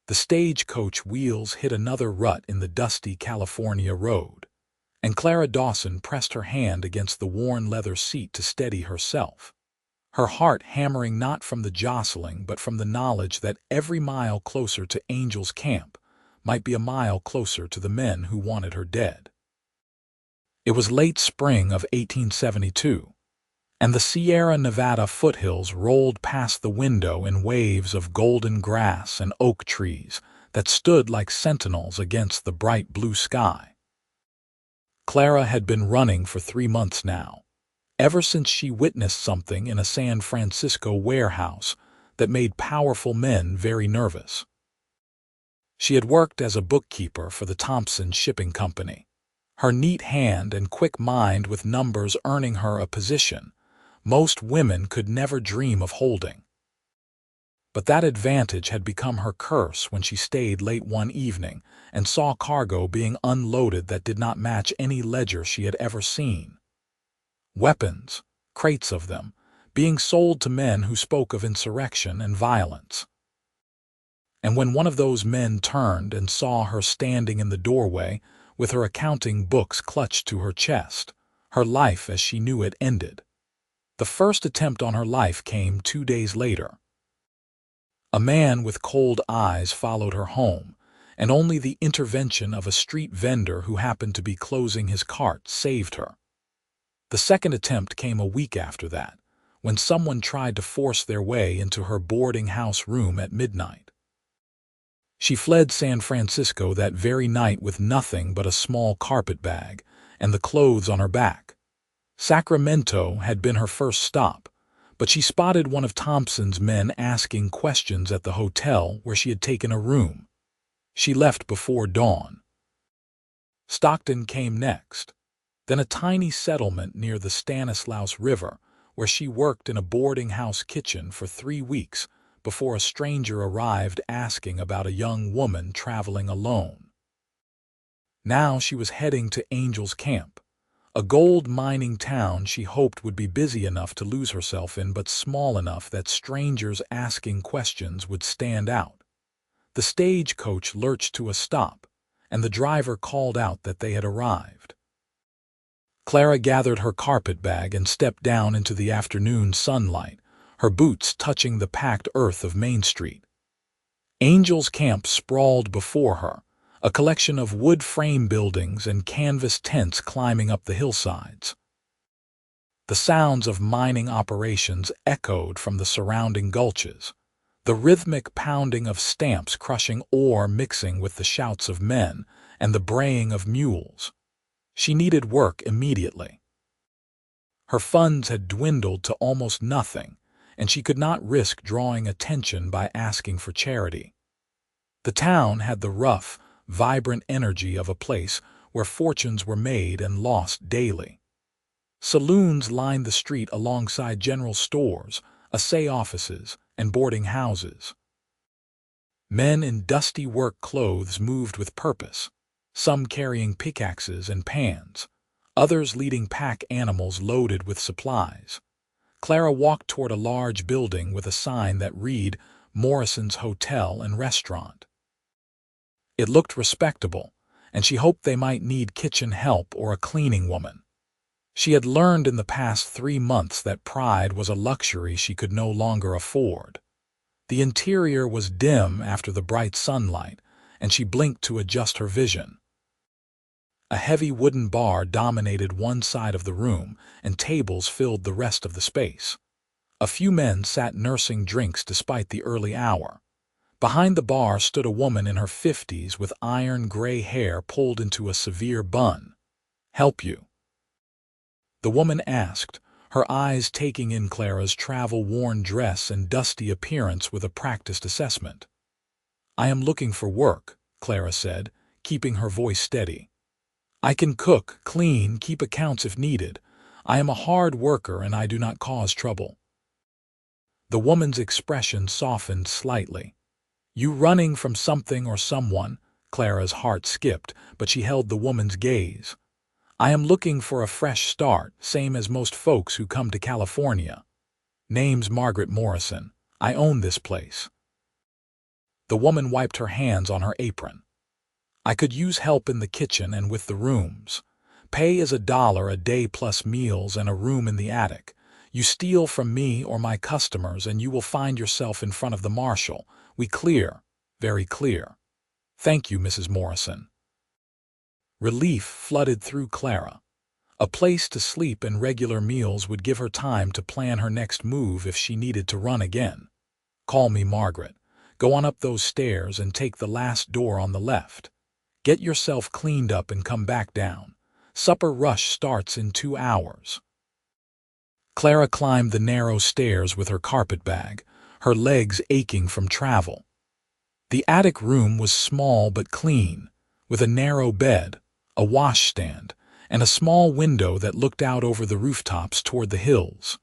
The stagecoach wheels hit another rut in the dusty California road, and Clara Dawson pressed her hand against the worn leather seat to steady herself, her heart hammering not from the jostling but from the knowledge that every mile closer to Angel's camp might be a mile closer to the men who wanted her dead. It was late spring of 1872, and the Sierra Nevada foothills rolled past the window in waves of golden grass and oak trees that stood like sentinels against the bright blue sky. Clara had been running for 3 months now, ever since she witnessed something in a San Francisco warehouse that made powerful men very nervous. She had worked as a bookkeeper for the Thompson Shipping Company, her neat hand and quick mind with numbers earning her a position most women could never dream of holding. But that advantage had become her curse when she stayed late one evening and saw cargo being unloaded that did not match any ledger she had ever seen. Weapons, crates of them, being sold to men who spoke of insurrection and violence. And when one of those men turned and saw her standing in the doorway with her accounting books clutched to her chest, her life as she knew it ended. The first attempt on her life came 2 days later. A man with cold eyes followed her home, and only the intervention of a street vendor who happened to be closing his cart saved her. The second attempt came a week after that, when someone tried to force their way into her boarding house room at midnight. She fled San Francisco that very night with nothing but a small carpet bag and the clothes on her back. Sacramento had been her first stop, but she spotted one of Thompson's men asking questions at the hotel where she had taken a room. She left before dawn. Stockton came next, then a tiny settlement near the Stanislaus River where she worked in a boarding house kitchen for 3 weeks before a stranger arrived asking about a young woman traveling alone. Now she was heading to Angel's Camp, a gold mining town she hoped would be busy enough to lose herself in but small enough that strangers asking questions would stand out. The stagecoach lurched to a stop, and the driver called out that they had arrived. Clara gathered her carpet bag and stepped down into the afternoon sunlight, her boots touching the packed earth of Main Street. Angel's Camp sprawled before her, a collection of wood frame buildings and canvas tents climbing up the hillsides. The sounds of mining operations echoed from the surrounding gulches, the rhythmic pounding of stamps crushing ore mixing with the shouts of men and the braying of mules. She needed work immediately. Her funds had dwindled to almost nothing, and she could not risk drawing attention by asking for charity. The town had the rough, vibrant energy of a place where fortunes were made and lost daily. Saloons lined the street alongside general stores, assay offices, and boarding houses. Men in dusty work clothes moved with purpose, some carrying pickaxes and pans, others leading pack animals loaded with supplies. Clara walked toward a large building with a sign that read Morrison's Hotel and Restaurant. It looked respectable, and she hoped they might need kitchen help or a cleaning woman. She had learned in the past 3 months that pride was a luxury she could no longer afford. The interior was dim after the bright sunlight, and she blinked to adjust her vision. A heavy wooden bar dominated one side of the room, and tables filled the rest of the space. A few men sat nursing drinks despite the early hour. Behind the bar stood a woman in her 50s with iron gray hair pulled into a severe bun. "Help you?" the woman asked, her eyes taking in Clara's travel-worn dress and dusty appearance with a practiced assessment. "I am looking for work," Clara said, keeping her voice steady. "I can cook, clean, keep accounts if needed. I am a hard worker and I do not cause trouble." The woman's expression softened slightly. "You running from something or someone?" Clara's heart skipped, but she held the woman's gaze. "I am looking for a fresh start, same as most folks who come to California. Name's Margaret Morrison. I own this place." The woman wiped her hands on her apron. "I could use help in the kitchen and with the rooms. Pay is $1 a day plus meals and a room in the attic. You steal from me or my customers and you will find yourself in front of the marshal. We clear, very clear." "Thank you, Mrs. Morrison." Relief flooded through Clara. A place to sleep and regular meals would give her time to plan her next move if she needed to run again. "Call me Margaret. Go on up those stairs and take the last door on the left. Get yourself cleaned up and come back down. Supper rush starts in 2 hours." Clara climbed the narrow stairs with her carpet bag, her legs aching from travel. The attic room was small but clean, with a narrow bed, a washstand, and a small window that looked out over the rooftops toward the hills.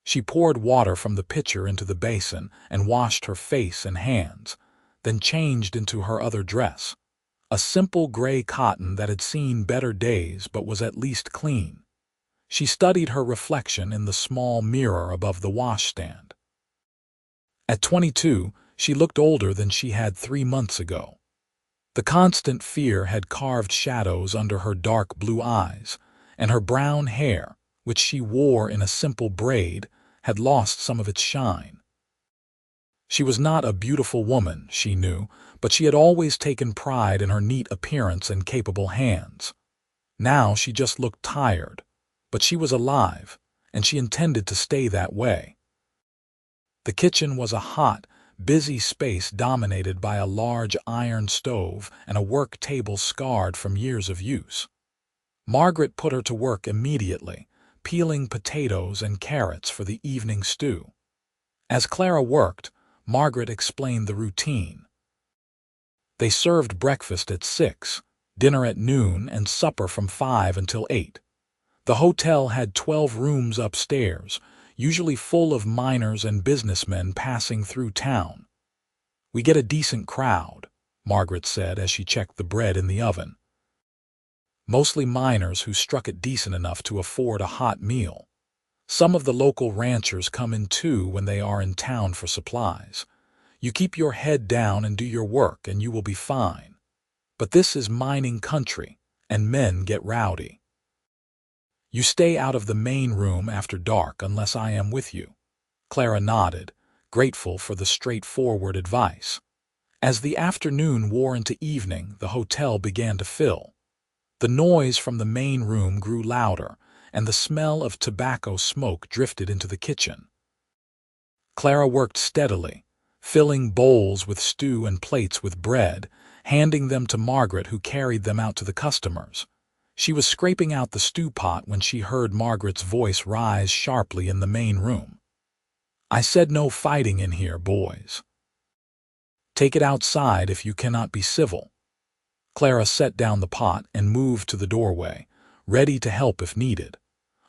She poured water from the pitcher into the basin and washed her face and hands, then changed into her other dress, a simple gray cotton that had seen better days but was at least clean. She studied her reflection in the small mirror above the washstand. At 22, she looked older than she had 3 months ago. The constant fear had carved shadows under her dark blue eyes, and her brown hair, which she wore in a simple braid, had lost some of its shine. She was not a beautiful woman, she knew, but she had always taken pride in her neat appearance and capable hands. Now she just looked tired, but she was alive, and she intended to stay that way. The kitchen was a hot, busy space dominated by a large iron stove and a work table scarred from years of use. Margaret put her to work immediately, peeling potatoes and carrots for the evening stew. As Clara worked, Margaret explained the routine. They served breakfast at 6, dinner at noon, and supper from 5 until 8. The hotel had 12 rooms upstairs, usually full of miners and businessmen passing through town. "We get a decent crowd," Margaret said as she checked the bread in the oven. "Mostly miners who struck it decent enough to afford a hot meal. Some of the local ranchers come in too when they are in town for supplies. You keep your head down and do your work and you will be fine. But this is mining country, and men get rowdy. You stay out of the main room after dark unless I am with you." Clara nodded, grateful for the straightforward advice. As the afternoon wore into evening, the hotel began to fill. The noise from the main room grew louder, and the smell of tobacco smoke drifted into the kitchen. Clara worked steadily, filling bowls with stew and plates with bread, handing them to Margaret, who carried them out to the customers. She was scraping out the stew pot when she heard Margaret's voice rise sharply in the main room. "I said no fighting in here, boys. Take it outside if you cannot be civil." Clara set down the pot and moved to the doorway, ready to help if needed.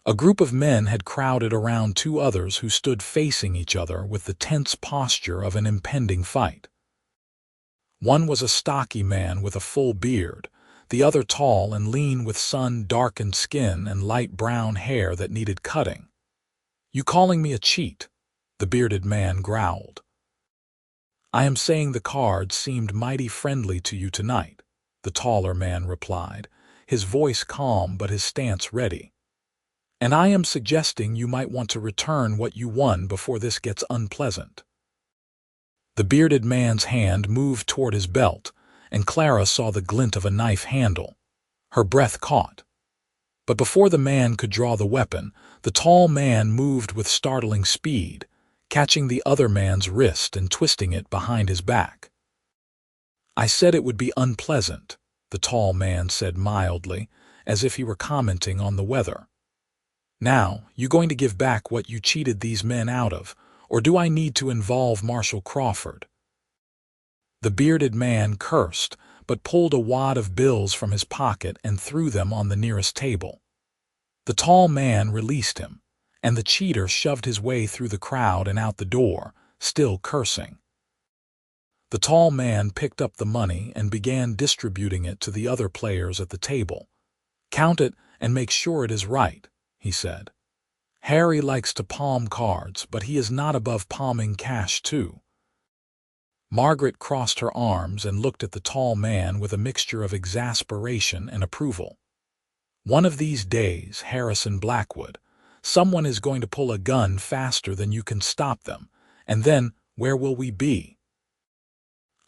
A group of men had crowded around 2 others who stood facing each other with the tense posture of an impending fight. One was a stocky man with a full beard, the other tall and lean with sun-darkened skin and light brown hair that needed cutting. "You calling me a cheat?" the bearded man growled. "I am saying the cards seemed mighty friendly to you tonight," the taller man replied, his voice calm but his stance ready. "And I am suggesting you might want to return what you won before this gets unpleasant." The bearded man's hand moved toward his belt, and Clara saw the glint of a knife handle. Her breath caught. But before the man could draw the weapon, the tall man moved with startling speed, catching the other man's wrist and twisting it behind his back. "I said it would be unpleasant," the tall man said mildly, as if he were commenting on the weather. "Now, you going to give back what you cheated these men out of, or do I need to involve Marshal Crawford?" The bearded man cursed, but pulled a wad of bills from his pocket and threw them on the nearest table. The tall man released him, and the cheater shoved his way through the crowd and out the door, still cursing. The tall man picked up the money and began distributing it to the other players at the table. "Count it and make sure it is right," he said. "Harry likes to palm cards, but he is not above palming cash too." Margaret crossed her arms and looked at the tall man with a mixture of exasperation and approval. "One of these days, Harrison Blackwood, someone is going to pull a gun faster than you can stop them, and then where will we be?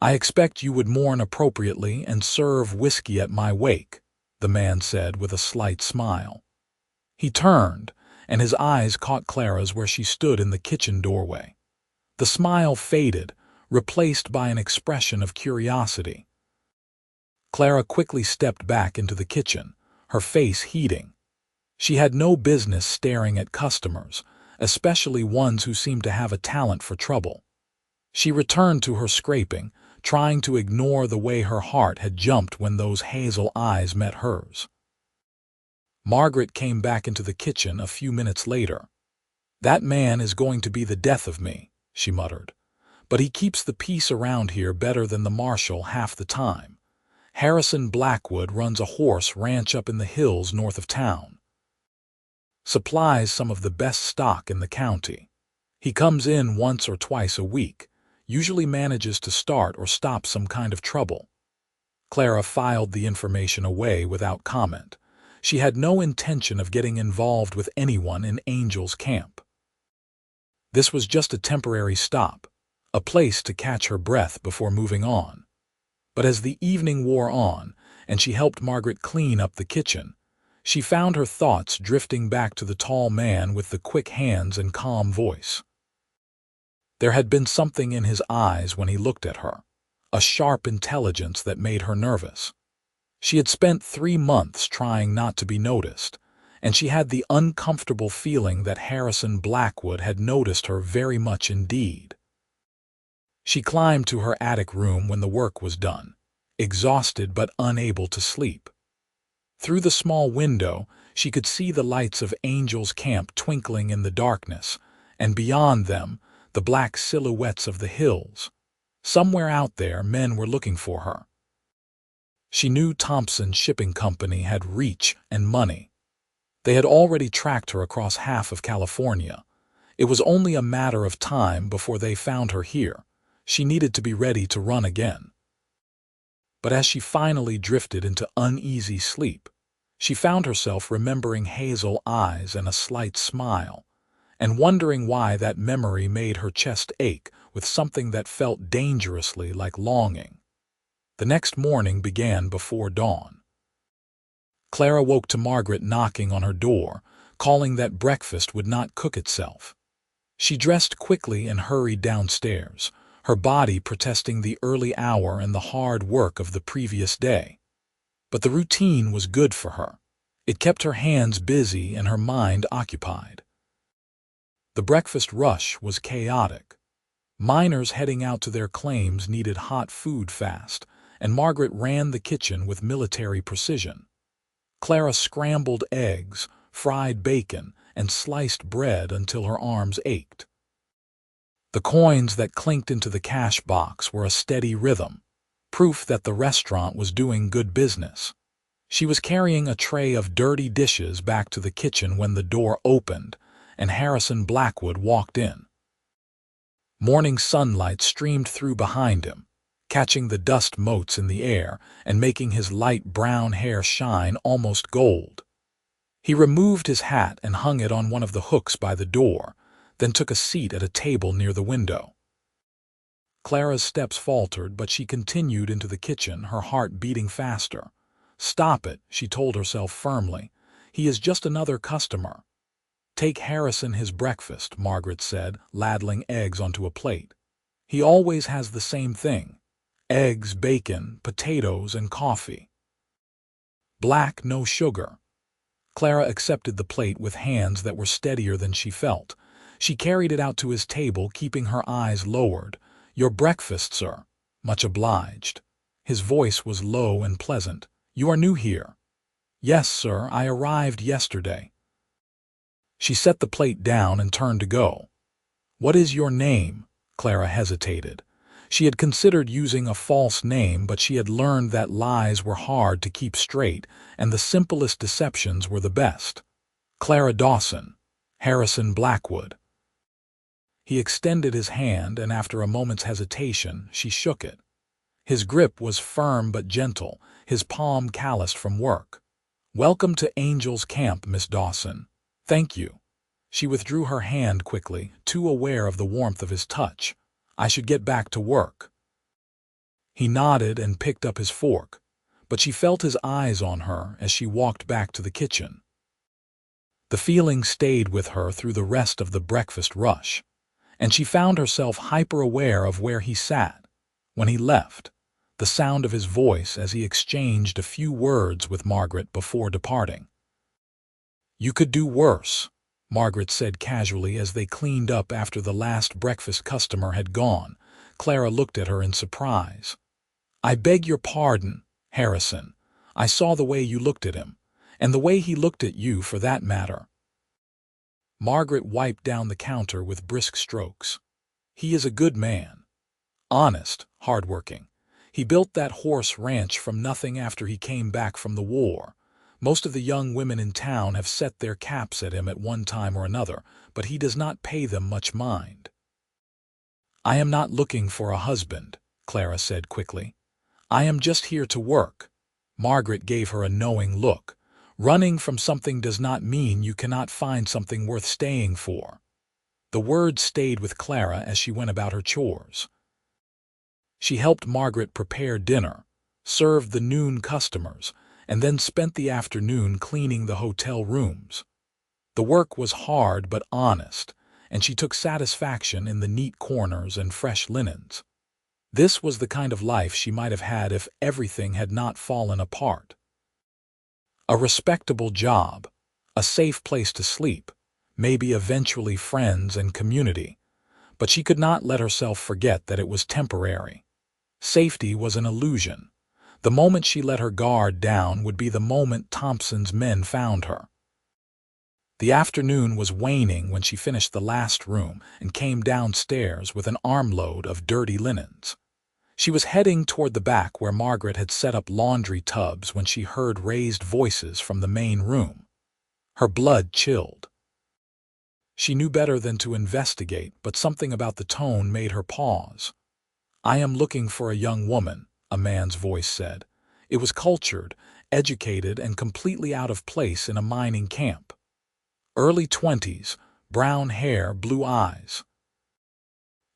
I expect you would mourn appropriately and serve whiskey at my wake," the man said with a slight smile. He turned, and his eyes caught Clara's where she stood in the kitchen doorway. The smile faded, replaced by an expression of curiosity. Clara quickly stepped back into the kitchen, her face heating. She had no business staring at customers, especially ones who seemed to have a talent for trouble. She returned to her scraping, trying to ignore the way her heart had jumped when those hazel eyes met hers. Margaret came back into the kitchen a few minutes later. "That man is going to be the death of me," she muttered. "But he keeps the peace around here better than the marshal half the time. Harrison Blackwood runs a horse ranch up in the hills north of town. Supplies some of the best stock in the county. He comes in once or twice a week, usually manages to start or stop some kind of trouble." Clara filed the information away without comment. She had no intention of getting involved with anyone in Angel's camp. This was just a temporary stop, a place to catch her breath before moving on. But as the evening wore on, and she helped Margaret clean up the kitchen, she found her thoughts drifting back to the tall man with the quick hands and calm voice. There had been something in his eyes when he looked at her, a sharp intelligence that made her nervous. She had spent 3 months trying not to be noticed, and she had the uncomfortable feeling that Harrison Blackwood had noticed her very much indeed. She climbed to her attic room when the work was done, exhausted but unable to sleep. Through the small window, she could see the lights of Angel's camp twinkling in the darkness, and beyond them, the black silhouettes of the hills. Somewhere out there, men were looking for her. She knew Thompson Shipping Company had reach and money. They had already tracked her across half of California. It was only a matter of time before they found her here. She needed to be ready to run again. But as she finally drifted into uneasy sleep, she found herself remembering hazel eyes and a slight smile, and wondering why that memory made her chest ache with something that felt dangerously like longing. The next morning began before dawn. Clara woke to Margaret knocking on her door, calling that breakfast would not cook itself. She dressed quickly and hurried downstairs, her body protesting the early hour and the hard work of the previous day. But the routine was good for her. It kept her hands busy and her mind occupied. The breakfast rush was chaotic. Miners heading out to their claims needed hot food fast, and Margaret ran the kitchen with military precision. Clara scrambled eggs, fried bacon, and sliced bread until her arms ached. The coins that clinked into the cash box were a steady rhythm, proof that the restaurant was doing good business. She was carrying a tray of dirty dishes back to the kitchen when the door opened, and Harrison Blackwood walked in. Morning sunlight streamed through behind him, catching the dust motes in the air and making his light brown hair shine almost gold. He removed his hat and hung it on one of the hooks by the door, then took a seat at a table near the window. Clara's steps faltered, but she continued into the kitchen, her heart beating faster. "Stop it," she told herself firmly. "He is just another customer." "Take Harrison his breakfast," Margaret said, ladling eggs onto a plate. "He always has the same thing. Eggs, bacon, potatoes, and coffee. Black, no sugar." Clara accepted the plate with hands that were steadier than she felt. She carried it out to his table, keeping her eyes lowered. "Your breakfast, sir." "Much obliged." His voice was low and pleasant. "You are new here?" "Yes, sir, I arrived yesterday." She set the plate down and turned to go. "What is your name?" Clara hesitated. She had considered using a false name, but she had learned that lies were hard to keep straight, and the simplest deceptions were the best. "Clara Dawson. Harrison Blackwood." He extended his hand, and after a moment's hesitation, she shook it. His grip was firm but gentle, his palm calloused from work. "Welcome to Angel's Camp, Miss Dawson. Thank you." She withdrew her hand quickly, too aware of the warmth of his touch. "I should get back to work." He nodded and picked up his fork, but she felt his eyes on her as she walked back to the kitchen. The feeling stayed with her through the rest of the breakfast rush, and she found herself hyper-aware of where he sat. When he left, the sound of his voice as he exchanged a few words with Margaret before departing. "You could do worse," Margaret said casually as they cleaned up after the last breakfast customer had gone. Clara looked at her in surprise. "I beg your pardon, Harrison. I saw the way you looked at him, and the way he looked at you, for that matter." Margaret wiped down the counter with brisk strokes. "He is a good man. Honest, hardworking. He built that horse ranch from nothing after he came back from the war. Most of the young women in town have set their caps at him at one time or another, but he does not pay them much mind." "I am not looking for a husband," Clara said quickly. "I am just here to work." Margaret gave her a knowing look. "Running from something does not mean you cannot find something worth staying for." The words stayed with Clara as she went about her chores. She helped Margaret prepare dinner, served the noon customers, and then spent the afternoon cleaning the hotel rooms. The work was hard but honest, and she took satisfaction in the neat corners and fresh linens. This was the kind of life she might have had if everything had not fallen apart. A respectable job, a safe place to sleep, maybe eventually friends and community, but she could not let herself forget that it was temporary. Safety was an illusion. The moment she let her guard down would be the moment Thompson's men found her. The afternoon was waning when she finished the last room and came downstairs with an armload of dirty linens. She was heading toward the back where Margaret had set up laundry tubs when she heard raised voices from the main room. Her blood chilled. She knew better than to investigate, but something about the tone made her pause. "I am looking for a young woman," a man's voice said. It was cultured, educated, and completely out of place in a mining camp. Early 20s, brown hair, blue eyes.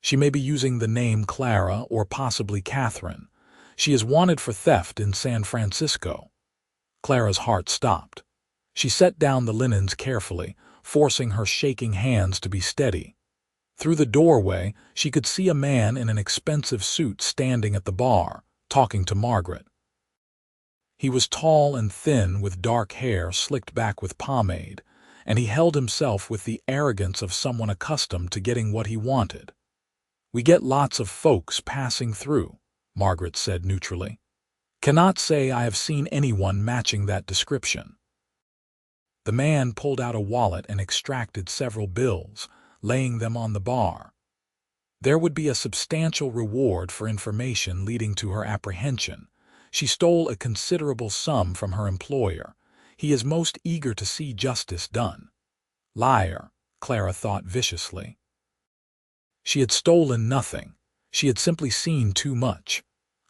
She may be using the name Clara or possibly Catherine. She is wanted for theft in San Francisco. Clara's heart stopped. She set down the linens carefully, forcing her shaking hands to be steady. Through the doorway, she could see a man in an expensive suit standing at the bar, talking to Margaret. He was tall and thin with dark hair slicked back with pomade, and he held himself with the arrogance of someone accustomed to getting what he wanted. "We get lots of folks passing through," Margaret said neutrally. "Cannot say I have seen anyone matching that description." The man pulled out a wallet and extracted several bills, laying them on the bar. There would be a substantial reward for information leading to her apprehension. She stole a considerable sum from her employer. He is most eager to see justice done. Liar, Clara thought viciously. She had stolen nothing. She had simply seen too much.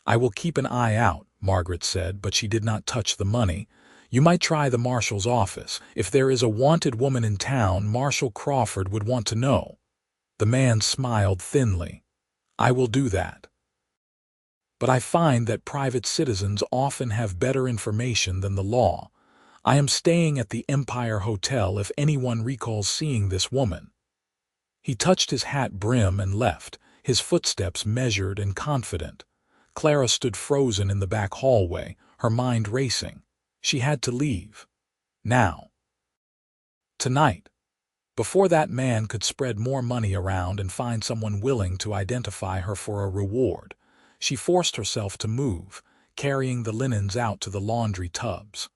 "I will keep an eye out," Margaret said, but she did not touch the money. "You might try the marshal's office. If there is a wanted woman in town, Marshal Crawford would want to know." The man smiled thinly. "I will do that. But I find that private citizens often have better information than the law. I am staying at the Empire Hotel if anyone recalls seeing this woman." He touched his hat brim and left, his footsteps measured and confident. Clara stood frozen in the back hallway, her mind racing. She had to leave. Now. Tonight. Before that man could spread more money around and find someone willing to identify her for a reward, she forced herself to move, carrying the linens out to the laundry tubs.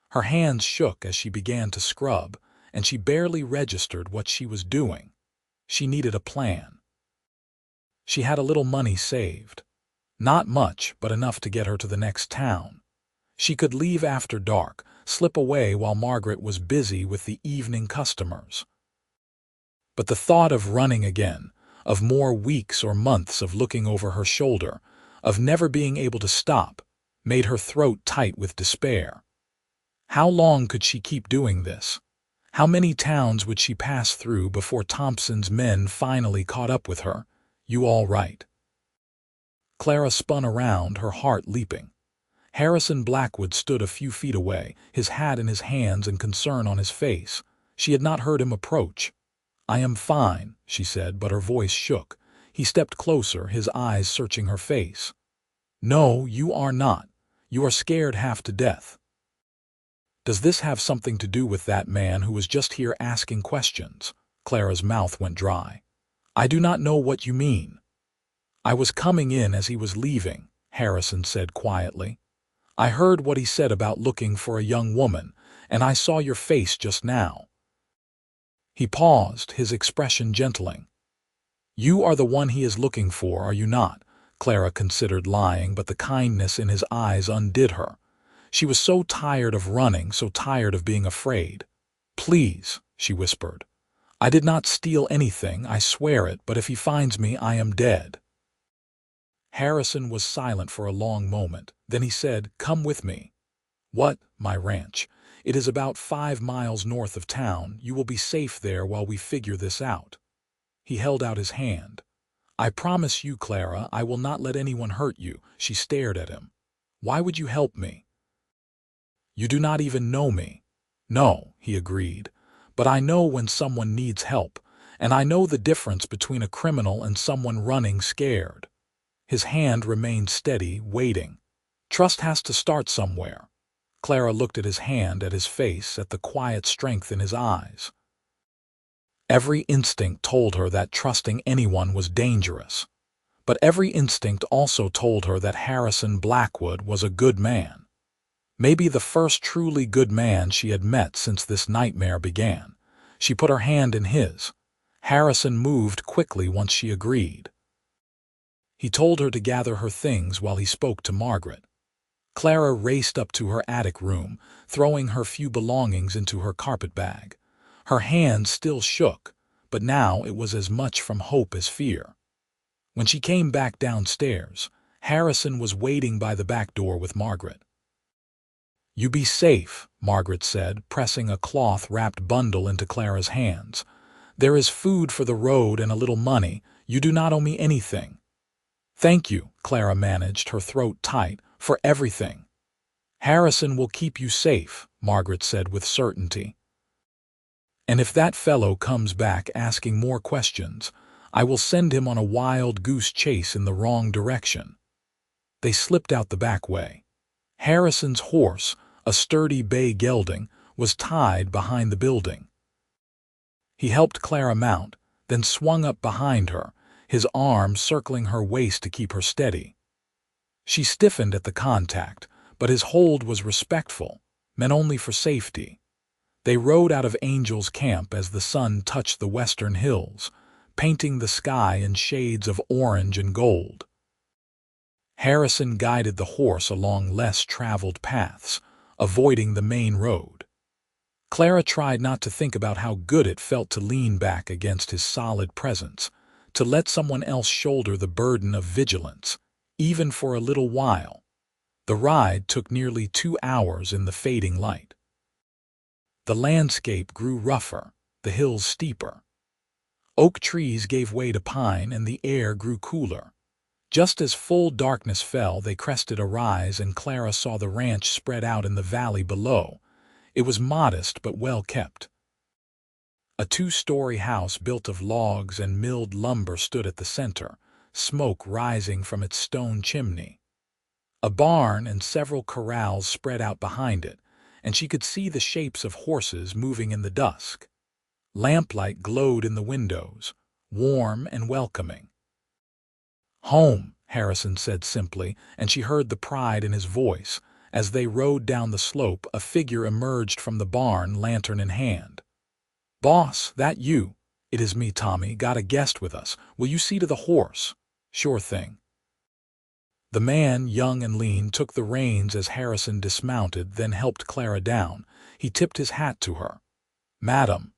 Her hands shook as she began to scrub, and she barely registered what she was doing. She needed a plan. She had a little money saved. Not much, but enough to get her to the next town. She could leave after dark, slip away while Margaret was busy with the evening customers. But the thought of running again, of more weeks or months of looking over her shoulder, of never being able to stop, made her throat tight with despair. How long could she keep doing this? How many towns would she pass through before Thompson's men finally caught up with her? "You all right?" Clara spun around, her heart leaping. Harrison Blackwood stood a few feet away, his hat in his hands and concern on his face. She had not heard him approach. "I am fine," she said, but her voice shook. He stepped closer, his eyes searching her face. "No, you are not. You are scared half to death." "Does this have something to do with that man who was just here asking questions?" Clara's mouth went dry. "I do not know what you mean." "I was coming in as he was leaving," Harrison said quietly. "I heard what he said about looking for a young woman, and I saw your face just now." He paused, his expression gentling. "You are the one he is looking for, are you not?" Clara considered lying, but the kindness in his eyes undid her. She was so tired of running, so tired of being afraid. "Please," she whispered. "I did not steal anything, I swear it, but if he finds me, I am dead." Harrison was silent for a long moment. Then he said, "Come with me." "What?" "My ranch. It is about 5 miles north of town. You will be safe there while we figure this out." He held out his hand. "I promise you, Clara, I will not let anyone hurt you." She stared at him. "Why would you help me?" "You do not even know me." "No," he agreed. "But I know when someone needs help, and I know the difference between a criminal and someone running scared." His hand remained steady, waiting. "Trust has to start somewhere." Clara looked at his hand, at his face, at the quiet strength in his eyes. Every instinct told her that trusting anyone was dangerous. But every instinct also told her that Harrison Blackwood was a good man. Maybe the first truly good man she had met since this nightmare began. She put her hand in his. Harrison moved quickly once she agreed. He told her to gather her things while he spoke to Margaret. Clara raced up to her attic room, throwing her few belongings into her carpet bag. Her hand still shook, but now it was as much from hope as fear. When she came back downstairs, Harrison was waiting by the back door with Margaret. "You be safe," Margaret said, pressing a cloth-wrapped bundle into Clara's hands. "There is food for the road and a little money. You do not owe me anything." "Thank you," Clara managed, her throat tight, "for everything." "Harrison will keep you safe," Margaret said with certainty. "And if that fellow comes back asking more questions, I will send him on a wild goose chase in the wrong direction." They slipped out the back way. Harrison's horse, a sturdy bay gelding, was tied behind the building. He helped Clara mount, then swung up behind her, his arm circling her waist to keep her steady. She stiffened at the contact, but his hold was respectful, meant only for safety. They rode out of Angel's Camp as the sun touched the western hills, painting the sky in shades of orange and gold. Harrison guided the horse along less traveled paths, avoiding the main road. Clara tried not to think about how good it felt to lean back against his solid presence, to let someone else shoulder the burden of vigilance, even for a little while. The ride took nearly 2 hours in the fading light. The landscape grew rougher, the hills steeper. Oak trees gave way to pine and the air grew cooler. Just as full darkness fell, they crested a rise and Clara saw the ranch spread out in the valley below. It was modest but well kept. A 2-story house built of logs and milled lumber stood at the center, smoke rising from its stone chimney. A barn and several corrals spread out behind it, and she could see the shapes of horses moving in the dusk. Lamplight glowed in the windows, warm and welcoming. "Home," Harrison said simply, and she heard the pride in his voice. As they rode down the slope, a figure emerged from the barn, lantern in hand. "Boss, that you?" "It is me, Tommy. Got a guest with us. Will you see to the horse?" "Sure thing." The man, young and lean, took the reins as Harrison dismounted, then helped Clara down. He tipped his hat to her. "Madam."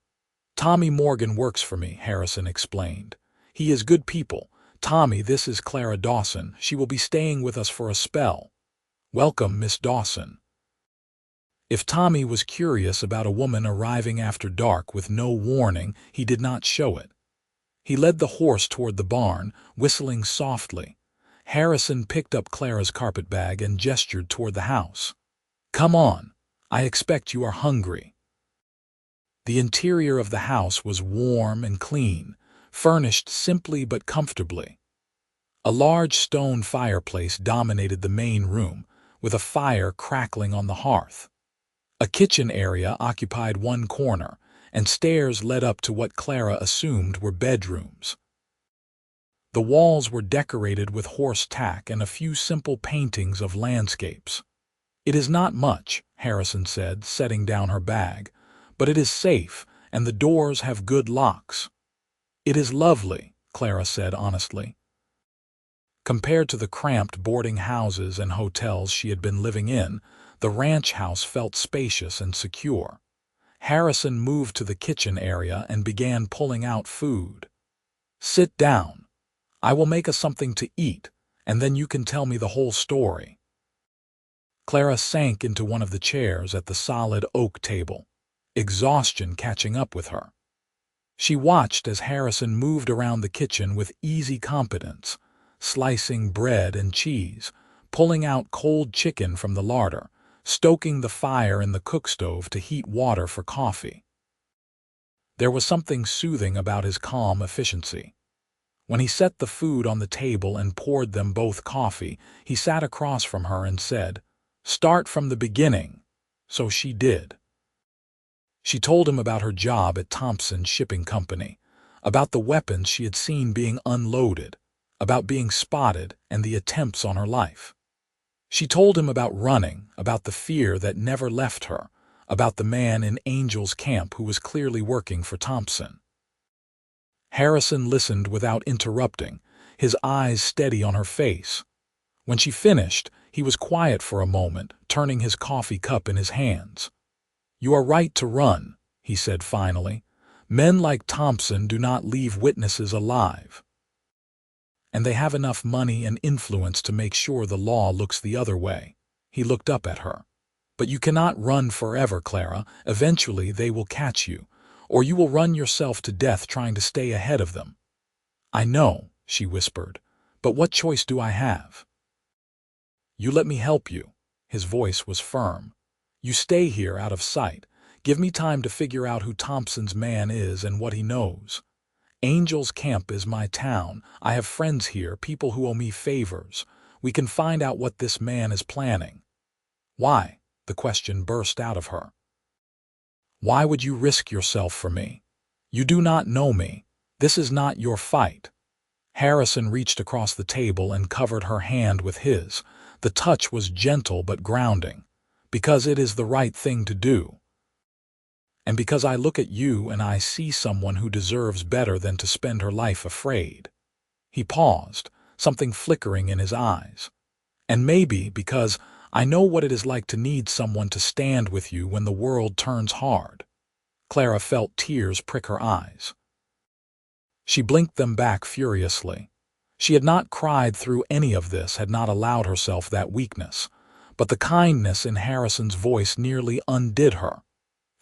"Tommy Morgan works for me," Harrison explained. He is good people. Tommy, this is Clara Dawson. She will be staying with us for a spell. Welcome, Miss Dawson. If Tommy was curious about a woman arriving after dark with no warning, he did not show it. He led the horse toward the barn, whistling softly. Harrison picked up Clara's carpetbag and gestured toward the house. Come on. I expect you are hungry. The interior of the house was warm and clean, furnished simply but comfortably. A large stone fireplace dominated the main room, with a fire crackling on the hearth. A kitchen area occupied one corner, and stairs led up to what Clara assumed were bedrooms. The walls were decorated with horse tack and a few simple paintings of landscapes. It is not much, Harrison said, setting down her bag, but it is safe, and the doors have good locks. It is lovely, Clara said honestly. Compared to the cramped boarding houses and hotels she had been living in, the ranch house felt spacious and secure. Harrison moved to the kitchen area and began pulling out food. Sit down. I will make us something to eat, and then you can tell me the whole story. Clara sank into one of the chairs at the solid oak table, exhaustion catching up with her. She watched as Harrison moved around the kitchen with easy competence, slicing bread and cheese, pulling out cold chicken from the larder, stoking the fire in the cookstove to heat water for coffee. There was something soothing about his calm efficiency. When he set the food on the table and poured them both coffee, he sat across from her and said, "Start from the beginning." So she did. She told him about her job at Thompson's shipping company, about the weapons she had seen being unloaded, about being spotted and the attempts on her life. She told him about running, about the fear that never left her, about the man in Angel's camp who was clearly working for Thompson. Harrison listened without interrupting, his eyes steady on her face. When she finished, he was quiet for a moment, turning his coffee cup in his hands. "You are right to run," he said finally. "Men like Thompson do not leave witnesses alive. And they have enough money and influence to make sure the law looks the other way." He looked up at her. "But you cannot run forever, Clara. Eventually they will catch you, or you will run yourself to death trying to stay ahead of them." "I know," she whispered, "but what choice do I have?" "You let me help you." His voice was firm. "You stay here out of sight. Give me time to figure out who Thompson's man is and what he knows. Angel's camp is my town. I have friends here, people who owe me favors. We can find out what this man is planning." "Why?" the question burst out of her. "Why would you risk yourself for me? You do not know me. This is not your fight." Harrison reached across the table and covered her hand with his. The touch was gentle but grounding. "Because it is the right thing to do. And because I look at you and I see someone who deserves better than to spend her life afraid." He paused, something flickering in his eyes. "And maybe because I know what it is like to need someone to stand with you when the world turns hard." Clara felt tears prick her eyes. She blinked them back furiously. She had not cried through any of this, had not allowed herself that weakness, but the kindness in Harrison's voice nearly undid her.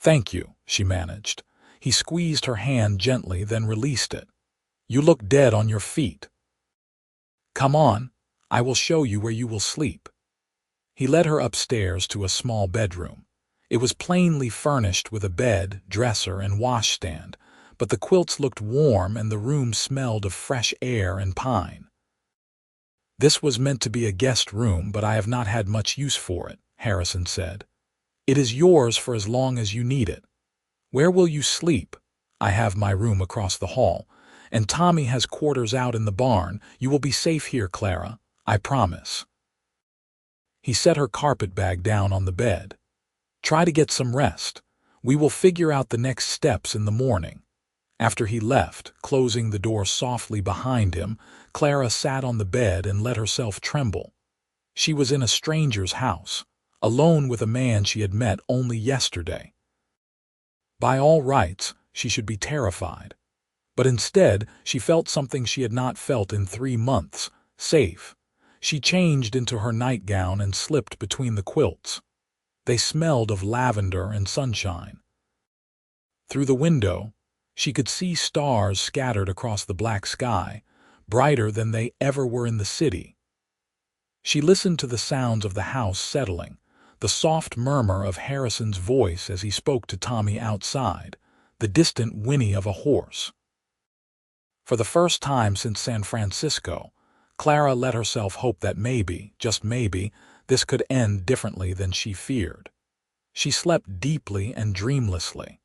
"Thank you," she managed. He squeezed her hand gently, then released it. "You look dead on your feet. Come on, I will show you where you will sleep." He led her upstairs to a small bedroom. It was plainly furnished with a bed, dresser, and washstand, but the quilts looked warm and the room smelled of fresh air and pine. "This was meant to be a guest room, but I have not had much use for it," Harrison said. "It is yours for as long as you need it. Where will you sleep?" "I have my room across the hall, and Tommy has quarters out in the barn. You will be safe here, Clara. I promise." He set her carpetbag down on the bed. "Try to get some rest. We will figure out the next steps in the morning." After he left, closing the door softly behind him, Clara sat on the bed and let herself tremble. She was in a stranger's house, alone with a man she had met only yesterday. By all rights, she should be terrified. But instead, she felt something she had not felt in 3 months, safe. She changed into her nightgown and slipped between the quilts. They smelled of lavender and sunshine. Through the window, she could see stars scattered across the black sky, brighter than they ever were in the city. She listened to the sounds of the house settling, the soft murmur of Harrison's voice as he spoke to Tommy outside, the distant whinny of a horse. For the first time since San Francisco, Clara let herself hope that maybe, just maybe, this could end differently than she feared. She slept deeply and dreamlessly,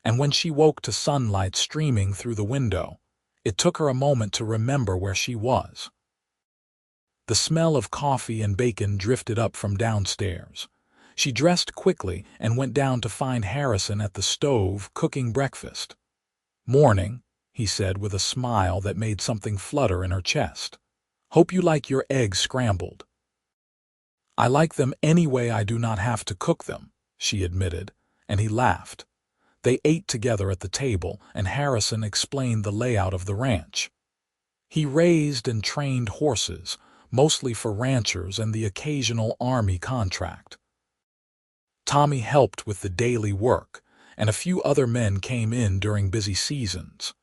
and when she woke to sunlight streaming through the window, it took her a moment to remember where she was. The smell of coffee and bacon drifted up from downstairs. She dressed quickly and went down to find Harrison at the stove cooking breakfast. "Morning," he said with a smile that made something flutter in her chest. "Hope you like your eggs scrambled." "I like them any way I do not have to cook them," she admitted, and he laughed. They ate together at the table, and Harrison explained the layout of the ranch. He raised and trained horses, mostly for ranchers and the occasional army contract. Tommy helped with the daily work, and a few other men came in during busy seasons.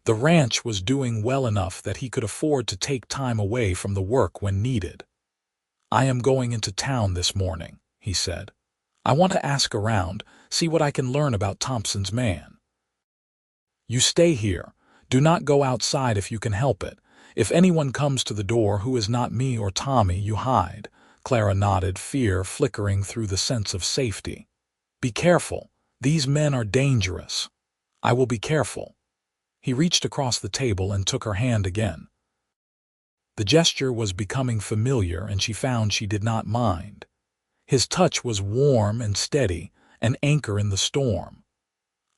The ranch was doing well enough that he could afford to take time away from the work when needed. "I am going into town this morning," he said. "I want to ask around, see what I can learn about Thompson's man." "You stay here. Do not go outside if you can help it. If anyone comes to the door who is not me or Tommy, you hide." Clara nodded, fear flickering through the sense of safety. "Be careful. These men are dangerous." "I will be careful." He reached across the table and took her hand again. The gesture was becoming familiar, and she found she did not mind. His touch was warm and steady, an anchor in the storm.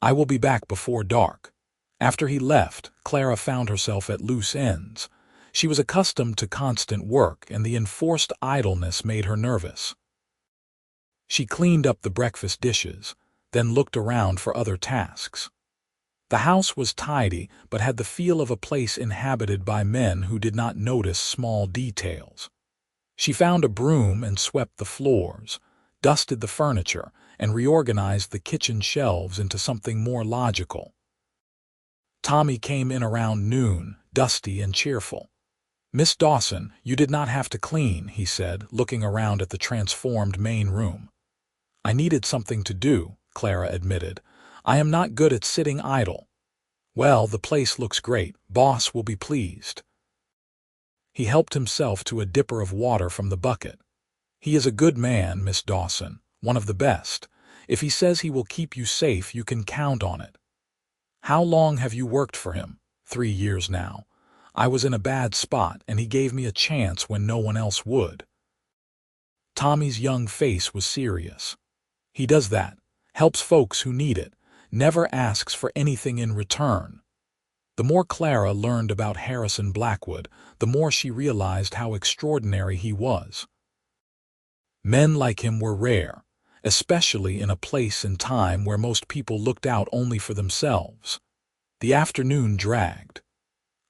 "I will be back before dark." After he left, Clara found herself at loose ends. She was accustomed to constant work, and the enforced idleness made her nervous. She cleaned up the breakfast dishes, then looked around for other tasks. The house was tidy, but had the feel of a place inhabited by men who did not notice small details. She found a broom and swept the floors, dusted the furniture, and reorganized the kitchen shelves into something more logical. Tommy came in around noon, dusty and cheerful. "Miss Dawson, you did not have to clean," he said, looking around at the transformed main room. "I needed something to do," Clara admitted. "I am not good at sitting idle." "Well, the place looks great. Boss will be pleased." He helped himself to a dipper of water from the bucket. "He is a good man, Miss Dawson, one of the best. If he says he will keep you safe, you can count on it." "How long have you worked for him?" 3 years now. I was in a bad spot, and he gave me a chance when no one else would." Tommy's young face was serious. "He does that, helps folks who need it, never asks for anything in return." The more Clara learned about Harrison Blackwood, the more she realized how extraordinary he was. Men like him were rare, especially in a place and time where most people looked out only for themselves. The afternoon dragged.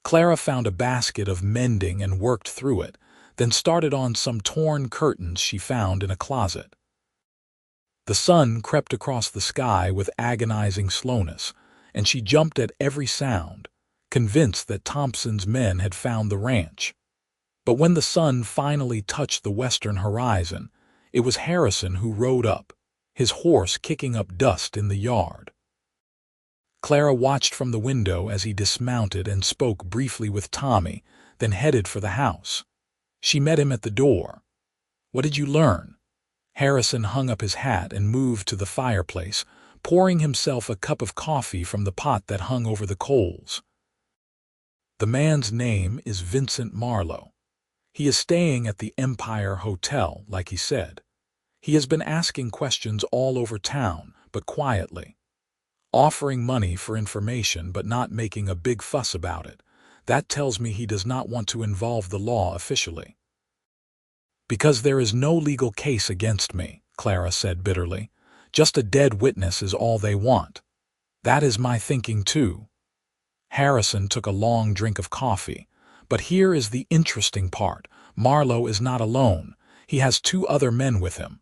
Clara found a basket of mending and worked through it, then started on some torn curtains she found in a closet. The sun crept across the sky with agonizing slowness, and she jumped at every sound, convinced that Thompson's men had found the ranch. But when the sun finally touched the western horizon, it was Harrison who rode up, his horse kicking up dust in the yard. Clara watched from the window as he dismounted and spoke briefly with Tommy, then headed for the house. She met him at the door. "What did you learn?" Harrison hung up his hat and moved to the fireplace, pouring himself a cup of coffee from the pot that hung over the coals. "The man's name is Vincent Marlowe. He is staying at the Empire Hotel, like he said. He has been asking questions all over town, but quietly. Offering money for information but not making a big fuss about it. That tells me he does not want to involve the law officially." "Because there is no legal case against me," Clara said bitterly. "Just a dead witness is all they want. That is my thinking too." Harrison took a long drink of coffee. But here is the interesting part. Marlowe is not alone. He has two other men with him.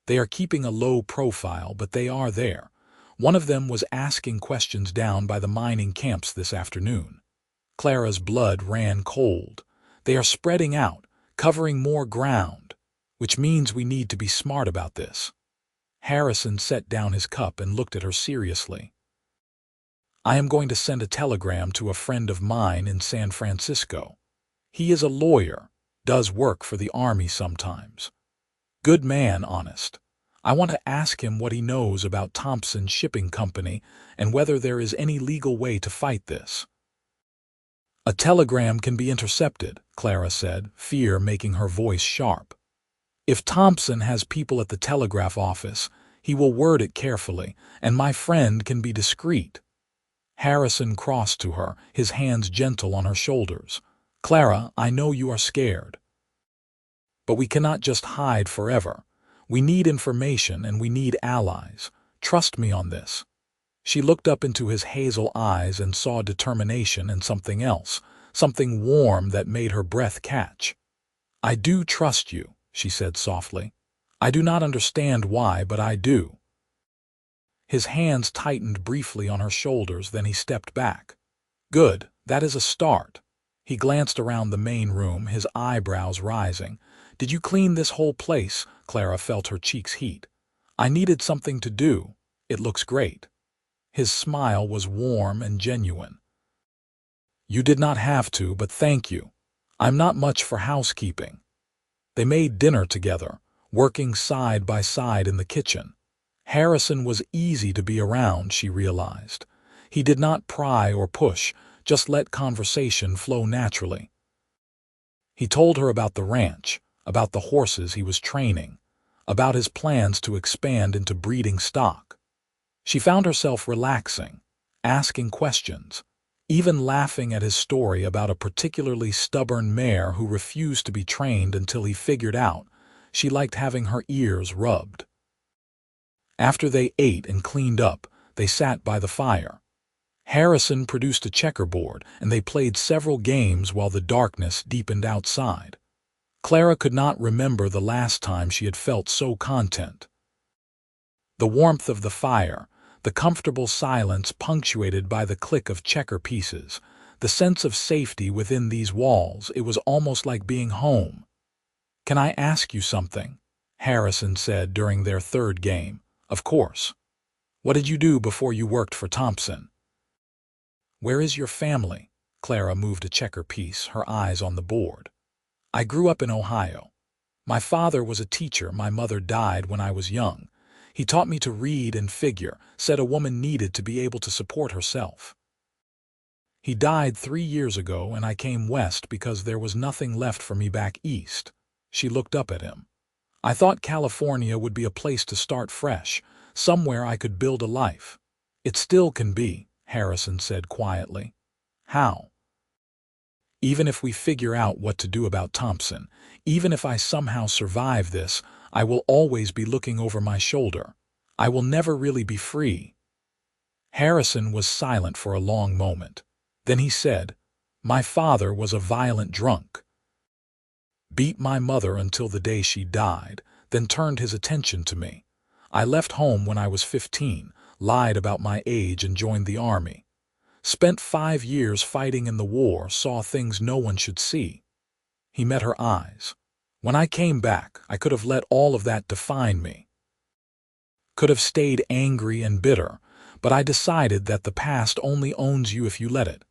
They are keeping a low profile, but they are there. One of them was asking questions down by the mining camps this afternoon. Clara's blood ran cold. They are spreading out, covering more ground, which means we need to be smart about this. Harrison set down his cup and looked at her seriously. I am going to send a telegram to a friend of mine in San Francisco. He is a lawyer, does work for the army sometimes. Good man, honest. I want to ask him what he knows about Thompson Shipping Company and whether there is any legal way to fight this. A telegram can be intercepted, Clara said, fear making her voice sharp. If Thompson has people at the telegraph office, he will word it carefully, and my friend can be discreet. Harrison crossed to her, his hands gentle on her shoulders. Clara, I know you are scared. But we cannot just hide forever. We need information and we need allies. Trust me on this. She looked up into his hazel eyes and saw determination and something else, something warm that made her breath catch. I do trust you, she said softly. I do not understand why, but I do. His hands tightened briefly on her shoulders, then he stepped back. Good, that is a start. He glanced around the main room, his eyebrows rising. Did you clean this whole place? Clara felt her cheeks heat. I needed something to do. It looks great. His smile was warm and genuine. You did not have to, but thank you. I'm not much for housekeeping. They made dinner together, working side by side in the kitchen. Harrison was easy to be around, she realized. He did not pry or push, just let conversation flow naturally. He told her about the ranch, about the horses he was training, about his plans to expand into breeding stock. She found herself relaxing, asking questions, even laughing at his story about a particularly stubborn mare who refused to be trained until he figured out she liked having her ears rubbed. After they ate and cleaned up, they sat by the fire. Harrison produced a checkerboard, and they played several games while the darkness deepened outside. Clara could not remember the last time she had felt so content. The warmth of the fire, the comfortable silence punctuated by the click of checker pieces, the sense of safety within these walls, it was almost like being home. Can I ask you something? Harrison said during their third game. Of course. What did you do before you worked for Thompson? Where is your family? Clara moved a checker piece, her eyes on the board. I grew up in Ohio. My father was a teacher. My mother died when I was young. He taught me to read and figure, said a woman needed to be able to support herself. He died 3 years ago, and I came west because there was nothing left for me back east. She looked up at him. I thought California would be a place to start fresh, somewhere I could build a life. It still can be, Harrison said quietly. How? Even if we figure out what to do about Thompson, even if I somehow survive this, I will always be looking over my shoulder. I will never really be free. Harrison was silent for a long moment. Then he said, My father was a violent drunk. Beat my mother until the day she died, then turned his attention to me. I left home when I was 15, lied about my age and joined the army. Spent 5 years fighting in the war, saw things no one should see. He met her eyes. When I came back, I could have let all of that define me. Could have stayed angry and bitter, but I decided that the past only owns you if you let it.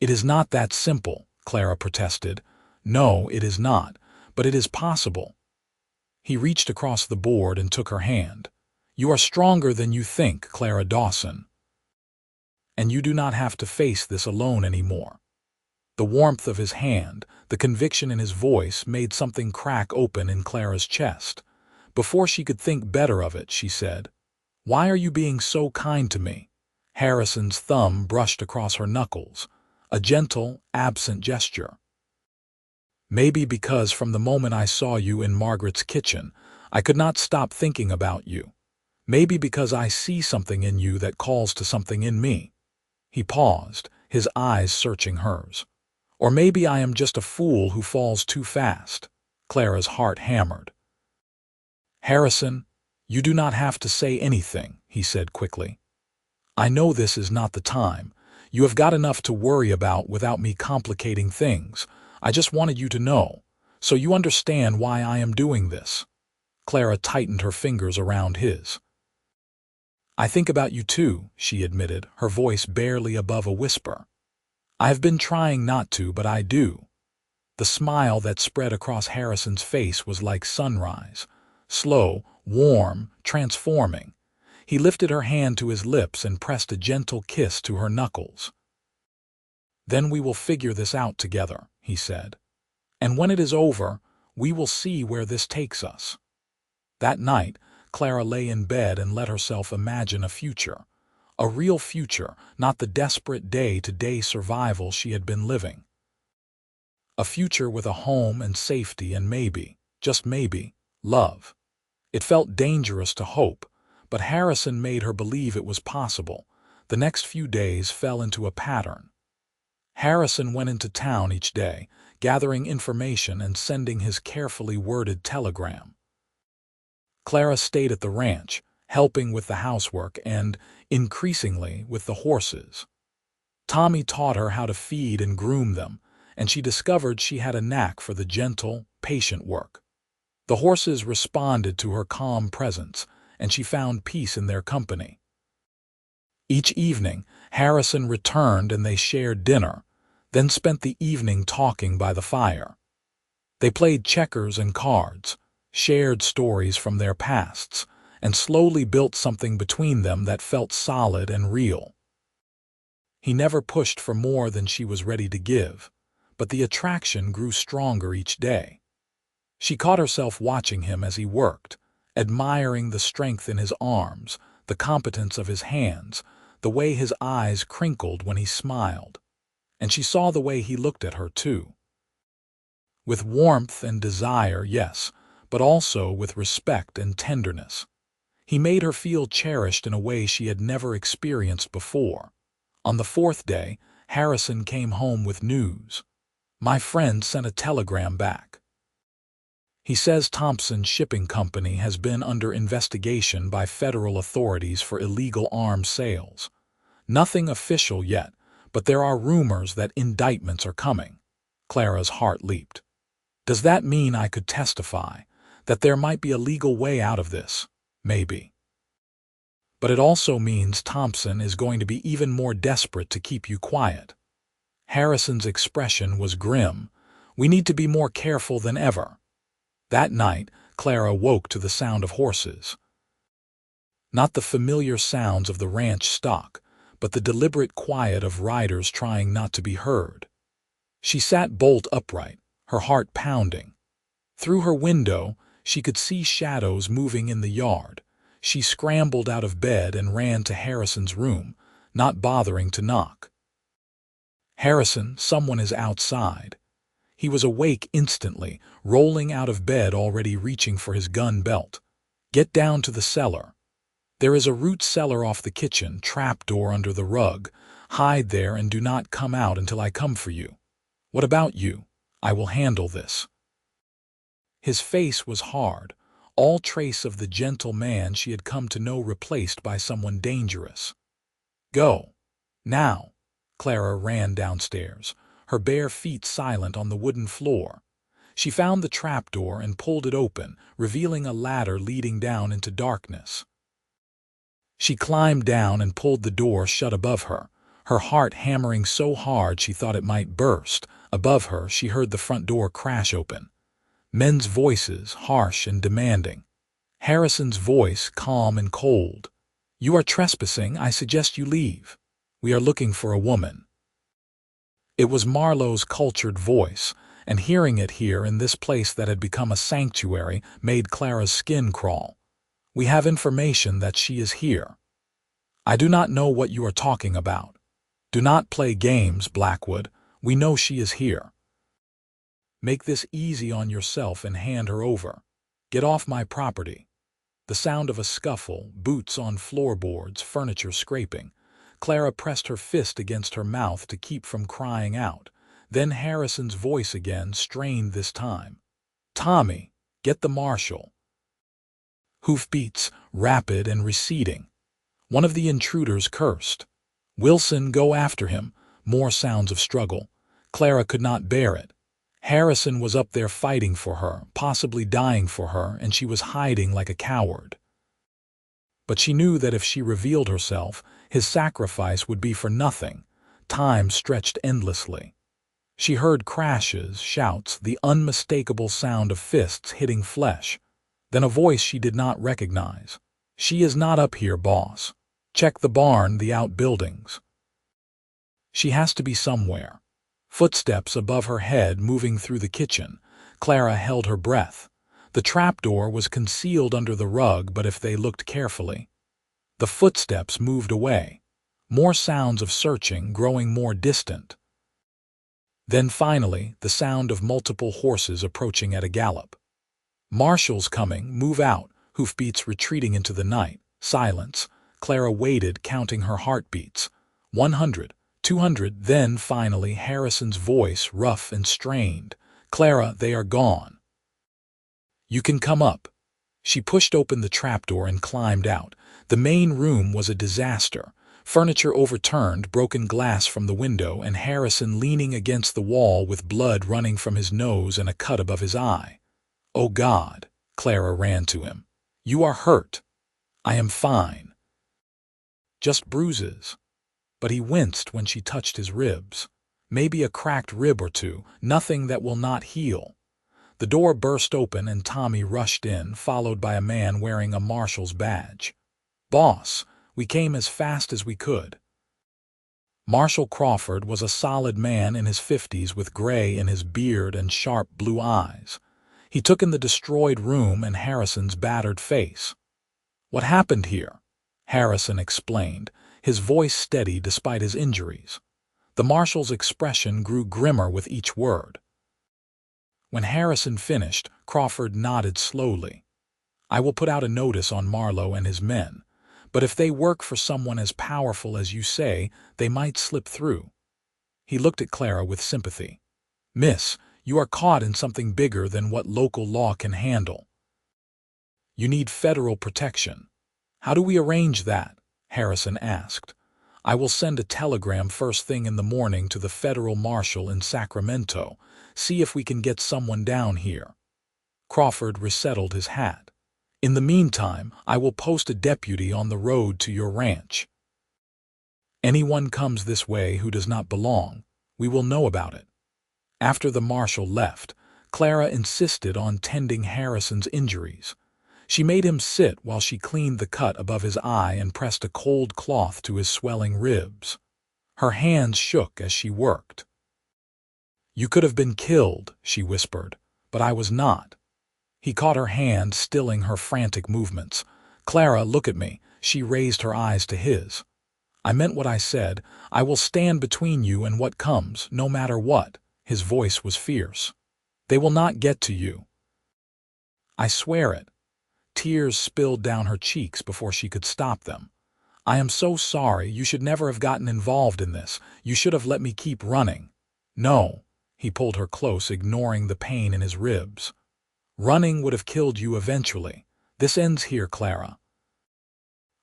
It is not that simple, Clara protested. No, it is not, but it is possible. He reached across the board and took her hand. You are stronger than you think, Clara Dawson. And you do not have to face this alone anymore. The warmth of his hand, the conviction in his voice made something crack open in Clara's chest. Before she could think better of it, she said, Why are you being so kind to me? Harrison's thumb brushed across her knuckles, a gentle, absent gesture. Maybe because from the moment I saw you in Margaret's kitchen, I could not stop thinking about you. Maybe because I see something in you that calls to something in me. He paused, his eyes searching hers. Or maybe I am just a fool who falls too fast. Clara's heart hammered. Harrison, you do not have to say anything, he said quickly. I know this is not the time. You have got enough to worry about without me complicating things. I just wanted you to know, so you understand why I am doing this. Clara tightened her fingers around his. I think about you too, she admitted, her voice barely above a whisper. I have been trying not to, but I do. The smile that spread across Harrison's face was like sunrise, slow, warm, transforming. He lifted her hand to his lips and pressed a gentle kiss to her knuckles. Then we will figure this out together, he said. And when it is over, we will see where this takes us. That night, Clara lay in bed and let herself imagine a future. A real future, not the desperate day-to-day survival she had been living. A future with a home and safety and maybe, just maybe, love. It felt dangerous to hope, but Harrison made her believe it was possible. The next few days fell into a pattern. Harrison went into town each day, gathering information and sending his carefully worded telegram. Clara stayed at the ranch, helping with the housework and, increasingly, with the horses. Tommy taught her how to feed and groom them, and she discovered she had a knack for the gentle, patient work. The horses responded to her calm presence, and she found peace in their company. Each evening, Harrison returned and they shared dinner, then spent the evening talking by the fire. They played checkers and cards, shared stories from their pasts, and slowly built something between them that felt solid and real. He never pushed for more than she was ready to give, but the attraction grew stronger each day. She caught herself watching him as he worked, admiring the strength in his arms, the competence of his hands, the way his eyes crinkled when he smiled. And she saw the way he looked at her, too. With warmth and desire, yes, but also with respect and tenderness. He made her feel cherished in a way she had never experienced before. On the fourth day, Harrison came home with news. My friend sent a telegram back. He says Thompson's shipping company has been under investigation by federal authorities for illegal arms sales. Nothing official yet, but there are rumors that indictments are coming. Clara's heart leaped. Does that mean I could testify? That there might be a legal way out of this? Maybe. But it also means Thompson is going to be even more desperate to keep you quiet. Harrison's expression was grim. We need to be more careful than ever. That night, Clara woke to the sound of horses. Not the familiar sounds of the ranch stock, but the deliberate quiet of riders trying not to be heard. She sat bolt upright, her heart pounding. Through her window, she could see shadows moving in the yard. She scrambled out of bed and ran to Harrison's room, not bothering to knock. Harrison, someone is outside. He was awake instantly, rolling out of bed already reaching for his gun belt. Get down to the cellar. There is a root cellar off the kitchen, trapdoor under the rug. Hide there and do not come out until I come for you. What about you? I will handle this. His face was hard, all trace of the gentle man she had come to know replaced by someone dangerous. Go. Now. Clara ran downstairs, her bare feet silent on the wooden floor. She found the trapdoor and pulled it open, revealing a ladder leading down into darkness. She climbed down and pulled the door shut above her, her heart hammering so hard she thought it might burst. Above her, she heard the front door crash open. Men's voices, harsh and demanding. Harrison's voice, calm and cold. You are trespassing. I suggest you leave. We are looking for a woman. It was Marlowe's cultured voice, and hearing it here in this place that had become a sanctuary made Clara's skin crawl. We have information that she is here. I do not know what you are talking about. Do not play games, Blackwood. We know she is here. Make this easy on yourself and hand her over. Get off my property. The sound of a scuffle, boots on floorboards, furniture scraping. Clara pressed her fist against her mouth to keep from crying out. Then Harrison's voice again, strained this time. "Tommy, get the marshal." Hoofbeats, rapid and receding. One of the intruders cursed. "Wilson, go after him." More sounds of struggle. Clara could not bear it. Harrison was up there fighting for her, possibly dying for her, and she was hiding like a coward. But she knew that if she revealed herself, his sacrifice would be for nothing. Time stretched endlessly. She heard crashes, shouts, the unmistakable sound of fists hitting flesh. Then a voice she did not recognize. "She is not up here, boss. Check the barn, the outbuildings." She has to be somewhere. Footsteps above her head moving through the kitchen. Clara held her breath. The trapdoor was concealed under the rug, but if they looked carefully. The footsteps moved away. More sounds of searching, growing more distant. Then finally, the sound of multiple horses approaching at a gallop. "Marshal's coming, move out," hoofbeats retreating into the night. Silence. Clara waited, counting her heartbeats. 100, 200, then finally Harrison's voice, rough and strained. "Clara, they are gone. You can come up." She pushed open the trapdoor and climbed out. The main room was a disaster. Furniture overturned, broken glass from the window, and Harrison leaning against the wall with blood running from his nose and a cut above his eye. "Oh God," Clara ran to him. "You are hurt." "I am fine. Just bruises." But he winced when she touched his ribs. Maybe a cracked rib or two, nothing that will not heal. The door burst open and Tommy rushed in, followed by a man wearing a marshal's badge. "Boss, we came as fast as we could." Marshal Crawford was a solid man in his 50s with gray in his beard and sharp blue eyes. He took in the destroyed room and Harrison's battered face. "What happened here?" Harrison explained, his voice steady despite his injuries. The marshal's expression grew grimmer with each word. When Harrison finished, Crawford nodded slowly. "I will put out a notice on Marlowe and his men, but if they work for someone as powerful as you say, they might slip through." He looked at Clara with sympathy. "Miss, you are caught in something bigger than what local law can handle. You need federal protection." "How do we arrange that?" Harrison asked. "I will send a telegram first thing in the morning to the federal marshal in Sacramento. See if we can get someone down here." Crawford resettled his hat. "In the meantime, I will post a deputy on the road to your ranch. Anyone comes this way who does not belong, we will know about it." After the marshal left, Clara insisted on tending Harrison's injuries. She made him sit while she cleaned the cut above his eye and pressed a cold cloth to his swelling ribs. Her hands shook as she worked. "You could have been killed," she whispered, "but I was not." He caught her hand, stilling her frantic movements. "Clara, look at me." She raised her eyes to his. "I meant what I said. I will stand between you and what comes, no matter what." His voice was fierce. "They will not get to you. I swear it." Tears spilled down her cheeks before she could stop them. "I am so sorry. You should never have gotten involved in this. You should have let me keep running." "No." He pulled her close, ignoring the pain in his ribs. "Running would have killed you eventually. This ends here, Clara.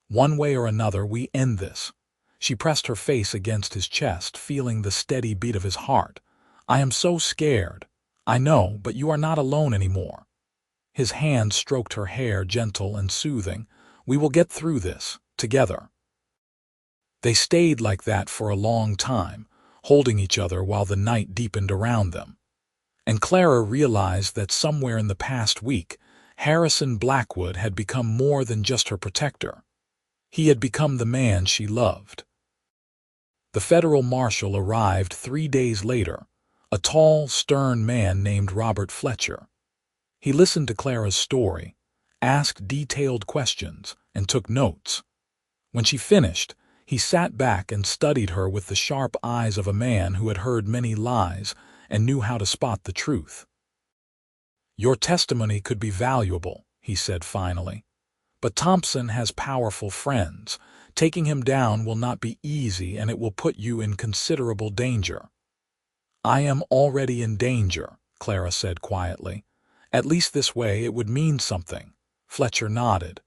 One way or another, we end this." She pressed her face against his chest, feeling the steady beat of his heart. "I am so scared." "I know, but you are not alone anymore." His hand stroked her hair, gentle and soothing. "We will get through this, together." They stayed like that for a long time, holding each other while the night deepened around them. And Clara realized that somewhere in the past week, Harrison Blackwood had become more than just her protector. He had become the man she loved. The federal marshal arrived 3 days later, a tall, stern man named Robert Fletcher. He listened to Clara's story, asked detailed questions, and took notes. When she finished, he sat back and studied her with the sharp eyes of a man who had heard many lies and knew how to spot the truth. "Your testimony could be valuable," he said finally. "But Thompson has powerful friends. Taking him down will not be easy, and it will put you in considerable danger." "I am already in danger," Clara said quietly. "At least this way it would mean something." Fletcher nodded.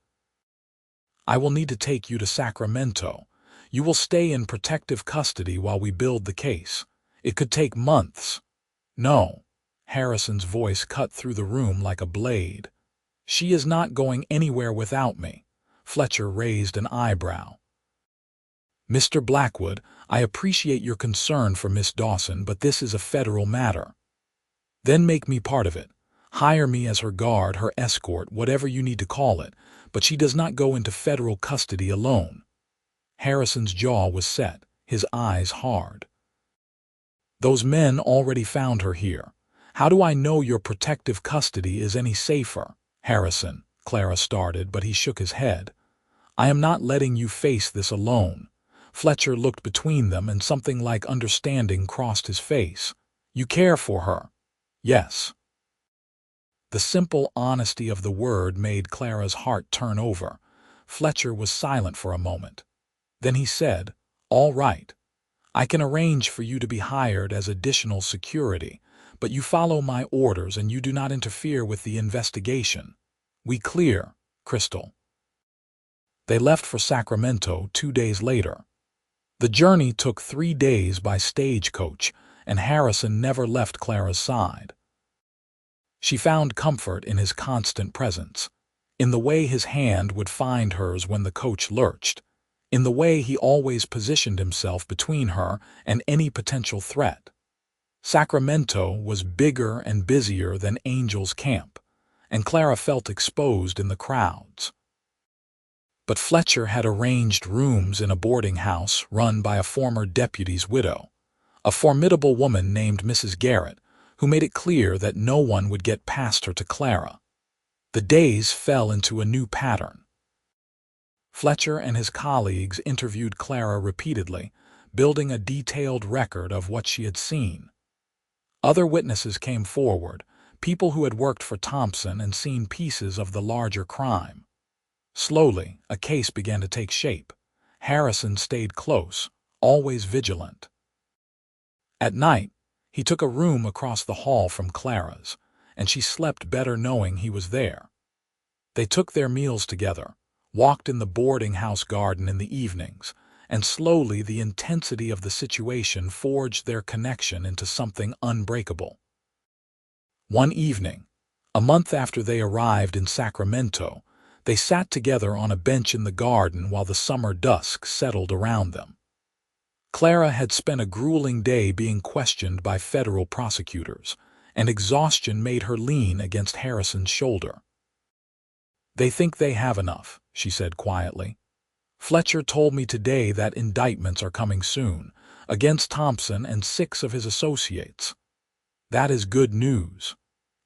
"I will need to take you to Sacramento. You will stay in protective custody while we build the case. It could take months." "No." Harrison's voice cut through the room like a blade. "She is not going anywhere without me." Fletcher raised an eyebrow. "Mr. Blackwood, I appreciate your concern for Miss Dawson, but this is a federal matter." "Then make me part of it. Hire me as her guard, her escort, whatever you need to call it, but she does not go into federal custody alone." Harrison's jaw was set, his eyes hard. "Those men already found her here. How do I know your protective custody is any safer?" "Harrison," Clara started, but he shook his head. "I am not letting you face this alone." Fletcher looked between them, and something like understanding crossed his face. "You care for her?" "Yes." The simple honesty of the word made Clara's heart turn over. Fletcher was silent for a moment. Then he said, "All right. I can arrange for you to be hired as additional security, but you follow my orders and you do not interfere with the investigation. We clear, Crystal." They left for Sacramento 2 days later. The journey took 3 days by stagecoach, and Harrison never left Clara's side. She found comfort in his constant presence, in the way his hand would find hers when the coach lurched, in the way he always positioned himself between her and any potential threat. Sacramento was bigger and busier than Angel's Camp, and Clara felt exposed in the crowds. But Fletcher had arranged rooms in a boarding house run by a former deputy's widow, a formidable woman named Mrs. Garrett, who made it clear that no one would get past her to Clara. The days fell into a new pattern. Fletcher and his colleagues interviewed Clara repeatedly, building a detailed record of what she had seen. Other witnesses came forward, people who had worked for Thompson and seen pieces of the larger crime. Slowly, a case began to take shape. Harrison stayed close, always vigilant. At night, he took a room across the hall from Clara's, and she slept better knowing he was there. They took their meals together, walked in the boarding house garden in the evenings, and slowly the intensity of the situation forged their connection into something unbreakable. One evening, a month after they arrived in Sacramento, they sat together on a bench in the garden while the summer dusk settled around them. Clara had spent a grueling day being questioned by federal prosecutors, and exhaustion made her lean against Harrison's shoulder. "They think they have enough," she said quietly. "Fletcher told me today that indictments are coming soon, against Thompson and 6 of his associates. That is good news.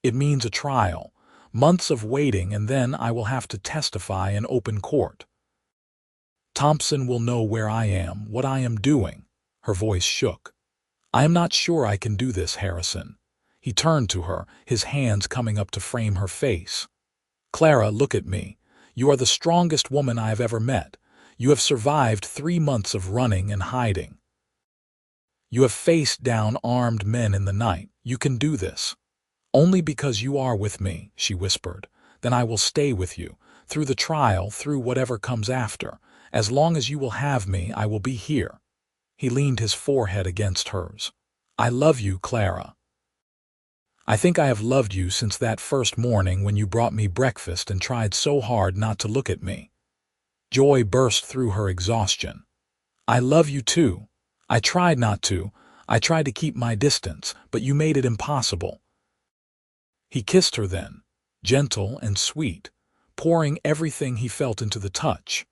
It means a trial, months of waiting, and then I will have to testify in open court. Thompson will know where I am, what I am doing." Her voice shook. "I am not sure I can do this, Harrison." He turned to her, his hands coming up to frame her face. "Clara, look at me. You are the strongest woman I have ever met. You have survived 3 months of running and hiding. You have faced down armed men in the night. You can do this. Only because you are with me," she whispered. "Then I will stay with you, through the trial, through whatever comes after. As long as you will have me, I will be here." He leaned his forehead against hers. "I love you, Clara. I think I have loved you since that first morning when you brought me breakfast and tried so hard not to look at me." Joy burst through her exhaustion. "I love you too. I tried not to. I tried to keep my distance, but you made it impossible." He kissed her then, gentle and sweet, pouring everything he felt into the touch.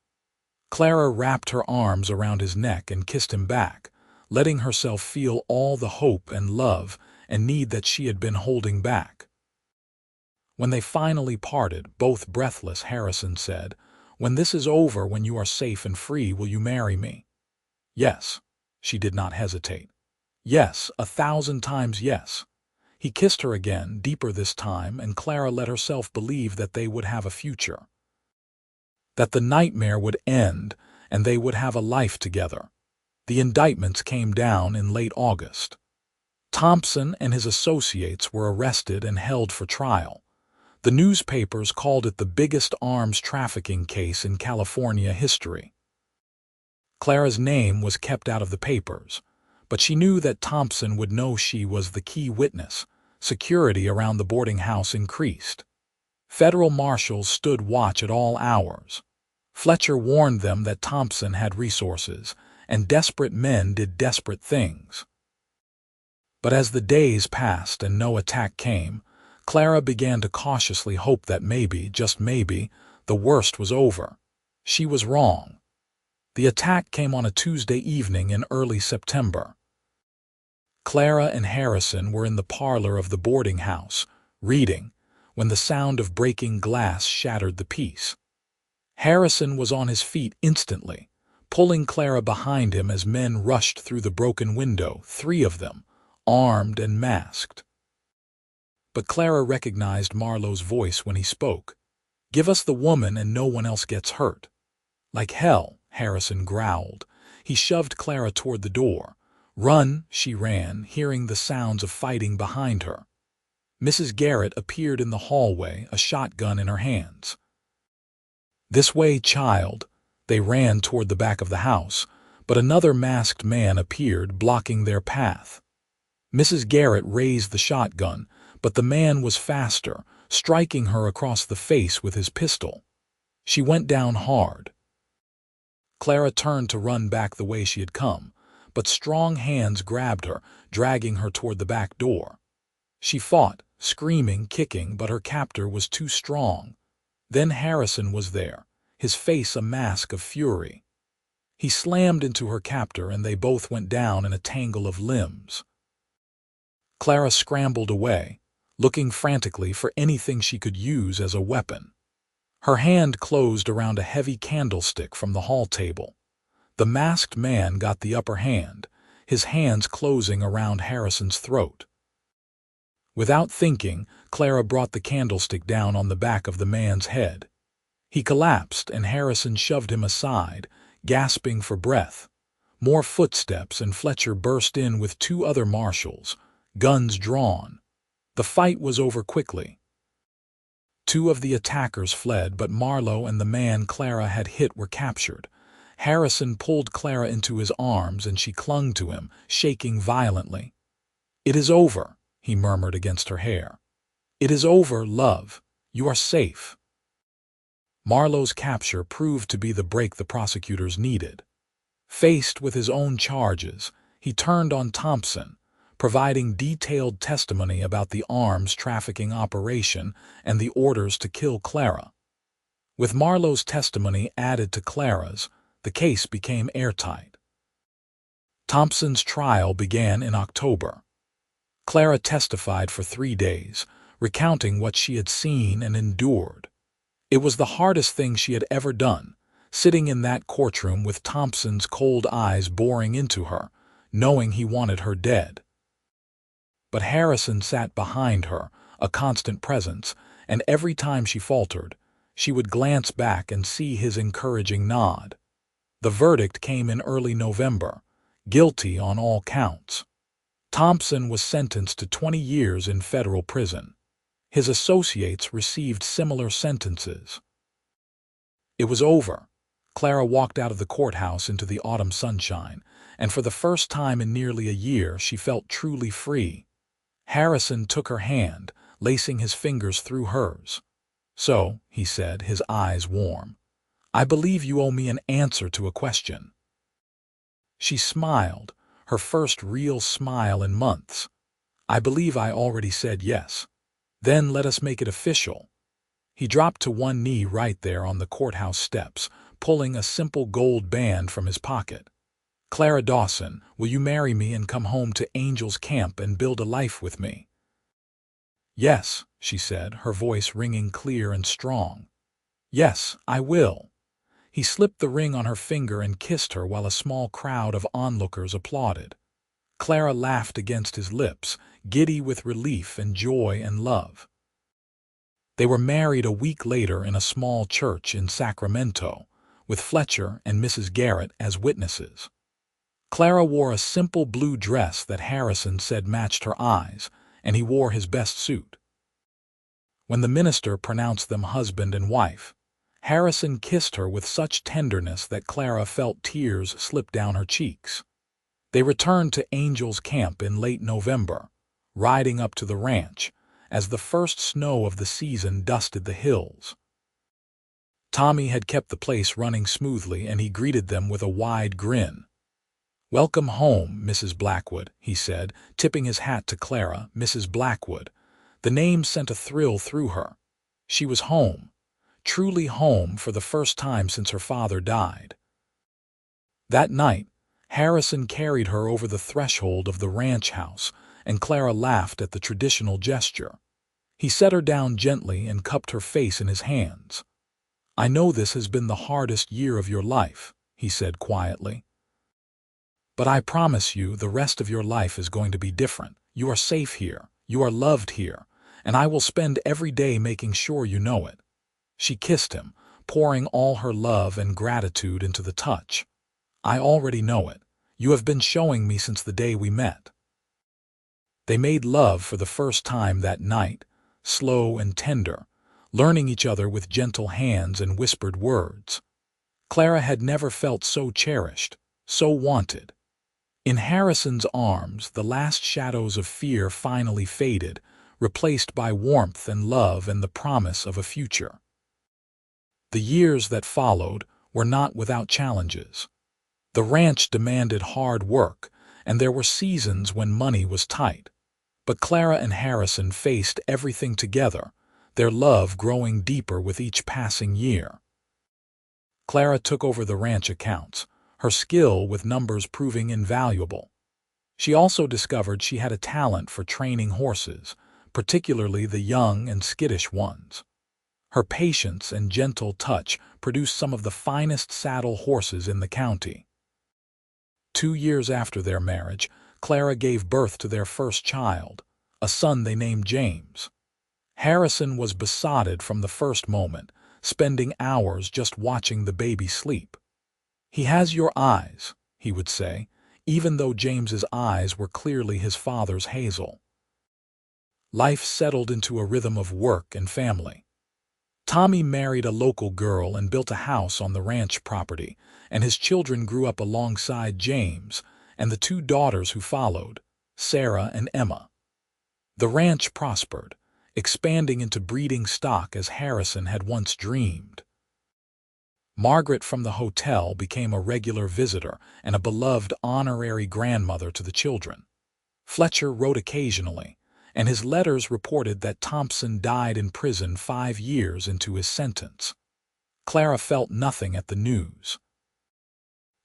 Clara wrapped her arms around his neck and kissed him back, letting herself feel all the hope and love and need that she had been holding back. When they finally parted, both breathless, Harrison said, "When this is over, when you are safe and free, will you marry me?" "Yes." She did not hesitate. "Yes, 1,000 times yes." He kissed her again, deeper this time, and Clara let herself believe that they would have a future, that the nightmare would end, and they would have a life together. The indictments came down in late August. Thompson and his associates were arrested and held for trial. The newspapers called it the biggest arms trafficking case in California history. Clara's name was kept out of the papers, but she knew that Thompson would know she was the key witness. Security around the boarding house increased. Federal marshals stood watch at all hours. Fletcher warned them that Thompson had resources, and desperate men did desperate things. But as the days passed and no attack came, Clara began to cautiously hope that maybe, just maybe, the worst was over. She was wrong. The attack came on a Tuesday evening in early September. Clara and Harrison were in the parlor of the boarding house, reading, when the sound of breaking glass shattered the peace. Harrison was on his feet instantly, pulling Clara behind him as men rushed through the broken window, 3 of them, armed and masked. But Clara recognized Marlowe's voice when he spoke. "Give us the woman and no one else gets hurt." "Like hell," Harrison growled. He shoved Clara toward the door. "Run," she ran, hearing the sounds of fighting behind her. Mrs. Garrett appeared in the hallway, a shotgun in her hands. "This way, child." They ran toward the back of the house, but another masked man appeared, blocking their path. Mrs. Garrett raised the shotgun, but the man was faster, striking her across the face with his pistol. She went down hard. Clara turned to run back the way she had come, but strong hands grabbed her, dragging her toward the back door. She fought, screaming, kicking, but her captor was too strong. Then Harrison was there, his face a mask of fury. He slammed into her captor and they both went down in a tangle of limbs. Clara scrambled away, looking frantically for anything she could use as a weapon. Her hand closed around a heavy candlestick from the hall table. The masked man got the upper hand, his hands closing around Harrison's throat. Without thinking, Clara brought the candlestick down on the back of the man's head. He collapsed and Harrison shoved him aside, gasping for breath. More footsteps and Fletcher burst in with 2 other marshals, guns drawn. The fight was over quickly. 2 of the attackers fled, but Marlowe and the man Clara had hit were captured. Harrison pulled Clara into his arms and she clung to him, shaking violently. "It is over," he murmured against her hair. "It is over, love. You are safe." Marlowe's capture proved to be the break the prosecutors needed. Faced with his own charges, he turned on Thompson, providing detailed testimony about the arms trafficking operation and the orders to kill Clara. With Marlowe's testimony added to Clara's, the case became airtight. Thompson's trial began in October. Clara testified for 3 days, recounting what she had seen and endured. It was the hardest thing she had ever done, sitting in that courtroom with Thompson's cold eyes boring into her, knowing he wanted her dead. But Harrison sat behind her, a constant presence, and every time she faltered, she would glance back and see his encouraging nod. The verdict came in early November, guilty on all counts. Thompson was sentenced to 20 years in federal prison. His associates received similar sentences. It was over. Clara walked out of the courthouse into the autumn sunshine, and for the first time in nearly a year she felt truly free. Harrison took her hand, lacing his fingers through hers. "So," he said, his eyes warm, "I believe you owe me an answer to a question." She smiled, her first real smile in months. "I believe I already said yes." "Then let us make it official." He dropped to one knee right there on the courthouse steps, pulling a simple gold band from his pocket. "Clara Dawson, will you marry me and come home to Angel's Camp and build a life with me?" "Yes," she said, her voice ringing clear and strong. "Yes, I will." He slipped the ring on her finger and kissed her while a small crowd of onlookers applauded. Clara laughed against his lips, giddy with relief and joy and love. They were married a week later in a small church in Sacramento, with Fletcher and Mrs. Garrett as witnesses. Clara wore a simple blue dress that Harrison said matched her eyes, and he wore his best suit. When the minister pronounced them husband and wife, Harrison kissed her with such tenderness that Clara felt tears slip down her cheeks. They returned to Angel's Camp in late November, riding up to the ranch as the first snow of the season dusted the hills. Tommy had kept the place running smoothly, and he greeted them with a wide grin. "Welcome home, Mrs. Blackwood," he said, tipping his hat to Clara. Mrs. Blackwood. The name sent a thrill through her. She was home, truly home for the first time since her father died. That night, Harrison carried her over the threshold of the ranch house, and Clara laughed at the traditional gesture. He set her down gently and cupped her face in his hands. "I know this has been the hardest year of your life," he said quietly. "But I promise you the rest of your life is going to be different. You are safe here, you are loved here, and I will spend every day making sure you know it." She kissed him, pouring all her love and gratitude into the touch. "I already know it. You have been showing me since the day we met." They made love for the first time that night, slow and tender, learning each other with gentle hands and whispered words. Clara had never felt so cherished, so wanted. In Harrison's arms, the last shadows of fear finally faded, replaced by warmth and love and the promise of a future. The years that followed were not without challenges. The ranch demanded hard work, and there were seasons when money was tight. But Clara and Harrison faced everything together, their love growing deeper with each passing year. Clara took over the ranch accounts, her skill with numbers proving invaluable. She also discovered she had a talent for training horses, particularly the young and skittish ones. Her patience and gentle touch produced some of the finest saddle horses in the county. 2 years after their marriage, Clara gave birth to their first child, a son they named James. Harrison was besotted from the first moment, spending hours just watching the baby sleep. "He has your eyes," he would say, even though James's eyes were clearly his father's hazel. Life settled into a rhythm of work and family. Tommy married a local girl and built a house on the ranch property, and his children grew up alongside James and the 2 daughters who followed, Sarah and Emma. The ranch prospered, expanding into breeding stock as Harrison had once dreamed. Margaret from the hotel became a regular visitor and a beloved honorary grandmother to the children. Fletcher wrote occasionally, and his letters reported that Thompson died in prison 5 years into his sentence. Clara felt nothing at the news.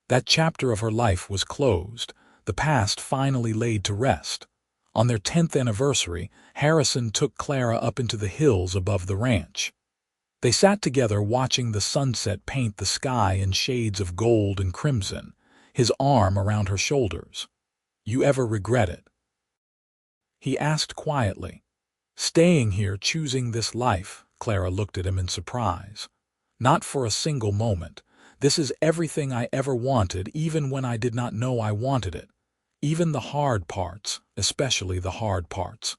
That chapter of her life was closed, the past finally laid to rest. On their 10th anniversary, Harrison took Clara up into the hills above the ranch. They sat together watching the sunset paint the sky in shades of gold and crimson, his arm around her shoulders. "You ever regret it?" he asked quietly. "Staying here, choosing this life?" Clara looked at him in surprise. "Not for a single moment. This is everything I ever wanted, even when I did not know I wanted it. Even the hard parts, especially the hard parts."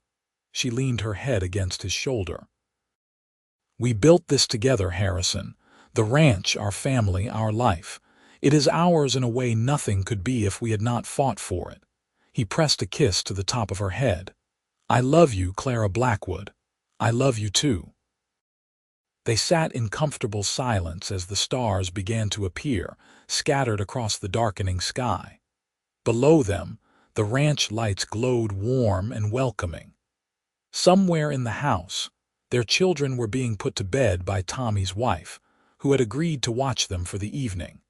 She leaned her head against his shoulder. "We built this together, Harrison. The ranch, our family, our life. It is ours in a way nothing could be if we had not fought for it." He pressed a kiss to the top of her head. "I love you, Clara Blackwood. I love you too." They sat in comfortable silence as the stars began to appear, scattered across the darkening sky. Below them, the ranch lights glowed warm and welcoming. Somewhere in the house, their children were being put to bed by Tommy's wife, who had agreed to watch them for the evening.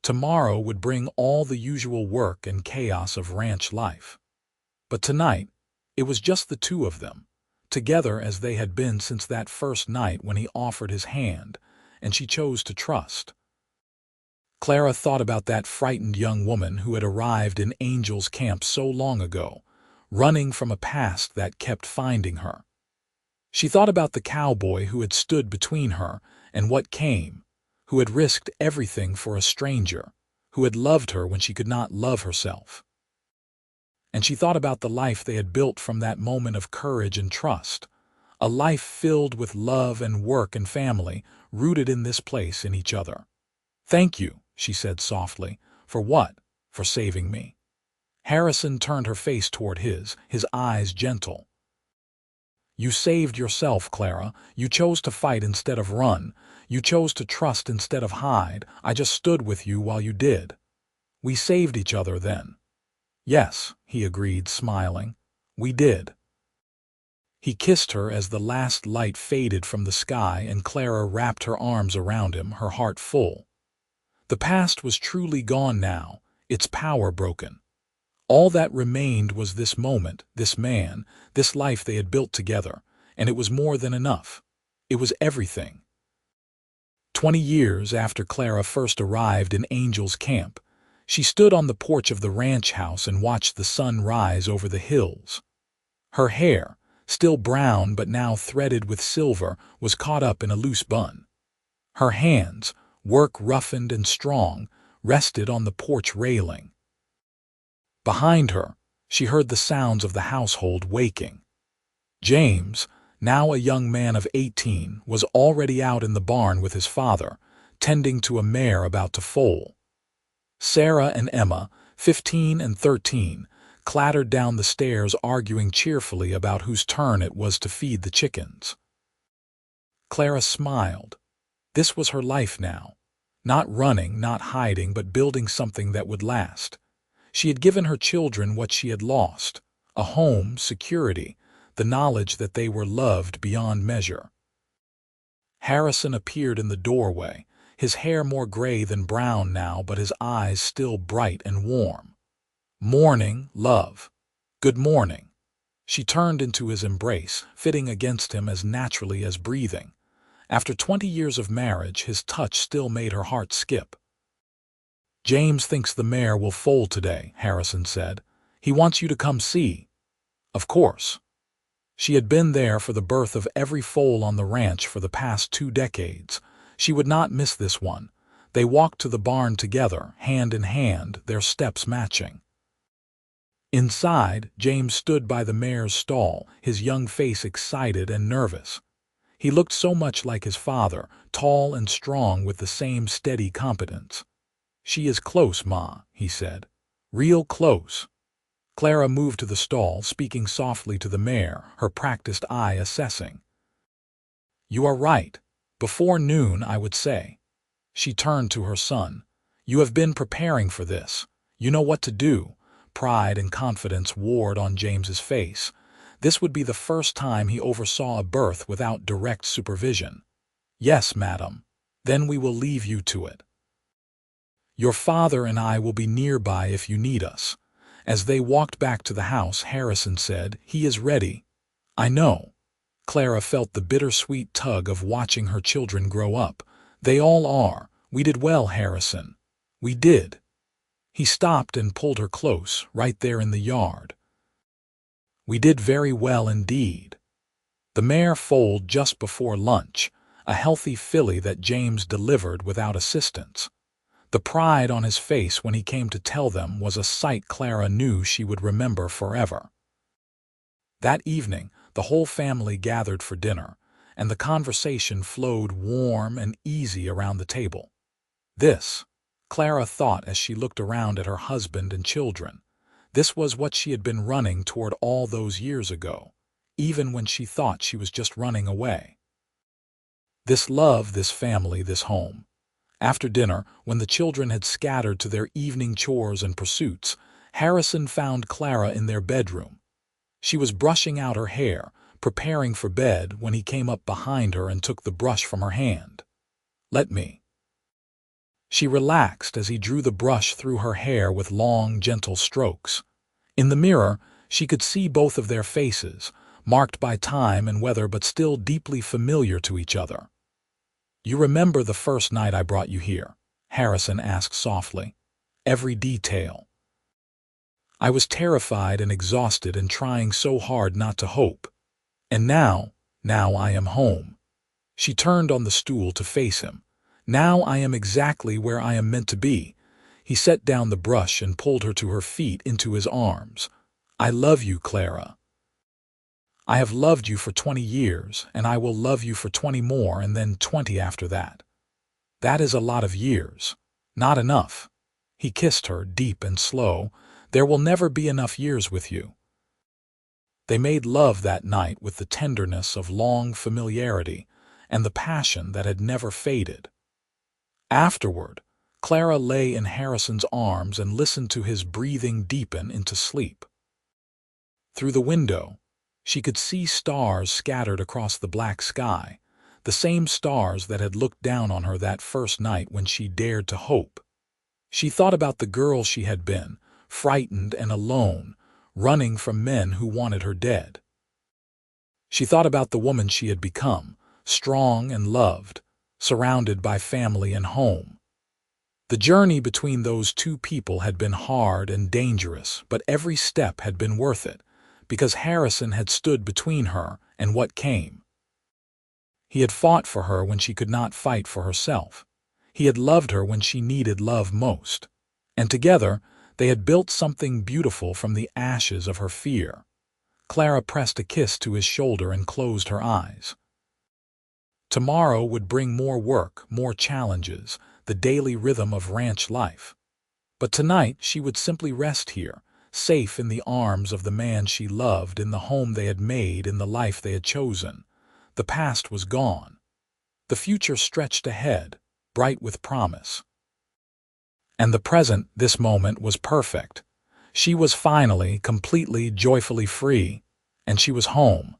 Tomorrow would bring all the usual work and chaos of ranch life. But tonight, it was just the 2 of them, together as they had been since that first night when he offered his hand, and she chose to trust. Clara thought about that frightened young woman who had arrived in Angel's Camp so long ago, running from a past that kept finding her. She thought about the cowboy who had stood between her and what came, who had risked everything for a stranger, who had loved her when she could not love herself. And she thought about the life they had built from that moment of courage and trust, a life filled with love and work and family, rooted in this place in each other. "Thank you," she said softly. "For what?" "For saving me." Harrison turned her face toward his eyes gentle. "You saved yourself, Clara. You chose to fight instead of run. You chose to trust instead of hide. I just stood with you while you did. We saved each other then." "Yes," he agreed, smiling. "We did." He kissed her as the last light faded from the sky and Clara wrapped her arms around him, her heart full. The past was truly gone now, its power broken. All that remained was this moment, this man, this life they had built together, and it was more than enough. It was everything. 20 years after Clara first arrived in Angel's Camp, she stood on the porch of the ranch house and watched the sun rise over the hills. Her hair, still brown but now threaded with silver, was caught up in a loose bun. Her hands, work roughened and strong, rested on the porch railing. Behind her, she heard the sounds of the household waking. James, now a young man of 18, was already out in the barn with his father, tending to a mare about to foal. Sarah and Emma, 15 and 13, clattered down the stairs arguing cheerfully about whose turn it was to feed the chickens. Clara smiled. This was her life now. Not running, not hiding, but building something that would last. She had given her children what she had lost: a home, security, the knowledge that they were loved beyond measure. Harrison appeared in the doorway, his hair more gray than brown now, but his eyes still bright and warm. "Morning, love." "Good morning." She turned into his embrace, fitting against him as naturally as breathing. After 20 years of marriage, his touch still made her heart skip. "James thinks the mare will foal today," Harrison said. "He wants you to come see." Of course. She had been there for the birth of every foal on the ranch for the past 2 decades. She would not miss this one. They walked to the barn together, hand in hand, their steps matching. Inside, James stood by the mare's stall, his young face excited and nervous. He looked so much like his father, tall and strong with the same steady competence. "She is close, Ma," he said. "Real close." Clara moved to the stall, speaking softly to the mare, her practiced eye assessing. "You are right. Before noon, I would say." She turned to her son. "You have been preparing for this. You know what to do." Pride and confidence warred on James's face. This would be the first time he oversaw a birth without direct supervision. "Yes, madam. Then we will leave you to it. Your father and I will be nearby if you need us." As they walked back to the house, Harrison said, "He is ready." "I know." Clara felt the bittersweet tug of watching her children grow up. "They all are. We did well, Harrison. We did." He stopped and pulled her close, right there in the yard. "We did very well indeed." The mare foaled just before lunch, a healthy filly that James delivered without assistance. The pride on his face when he came to tell them was a sight Clara knew she would remember forever. That evening, the whole family gathered for dinner, and the conversation flowed warm and easy around the table. This, Clara thought as she looked around at her husband and children, this was what she had been running toward all those years ago, even when she thought she was just running away. This love, this family, this home. After dinner, when the children had scattered to their evening chores and pursuits, Harrison found Clara in their bedroom. She was brushing out her hair, preparing for bed, when he came up behind her and took the brush from her hand. "Let me." She relaxed as he drew the brush through her hair with long, gentle strokes. In the mirror, she could see both of their faces, marked by time and weather but still deeply familiar to each other. "You remember the first night I brought you here?" Harrison asked softly. "Every detail." "I was terrified and exhausted and trying so hard not to hope. And now I am home." She turned on the stool to face him. Now I am exactly where I am meant to be." He set down the brush and pulled her to her feet into his arms. "I love you, Clara. I have loved you for 20 years, and I will love you for 20 more and then 20 after that. That is a lot of years. Not enough." He kissed her, deep and slow. "There will never be enough years with you." They made love that night with the tenderness of long familiarity and the passion that had never faded. Afterward, Clara lay in Harrison's arms and listened to his breathing deepen into sleep. Through the window, she could see stars scattered across the black sky, the same stars that had looked down on her that first night when she dared to hope. She thought about the girl she had been, frightened and alone, running from men who wanted her dead. She thought about the woman she had become, strong and loved, surrounded by family and home. The journey between those two people had been hard and dangerous, but every step had been worth it, because Harrison had stood between her and what came. He had fought for her when she could not fight for herself. He had loved her when she needed love most. And together, they had built something beautiful from the ashes of her fear. Clara pressed a kiss to his shoulder and closed her eyes. Tomorrow would bring more work, more challenges, the daily rhythm of ranch life. But tonight she would simply rest here, safe in the arms of the man she loved, in the home they had made, in the life they had chosen. The past was gone. The future stretched ahead, bright with promise. And the present, this moment, was perfect. She was finally, completely, joyfully free, and she was home.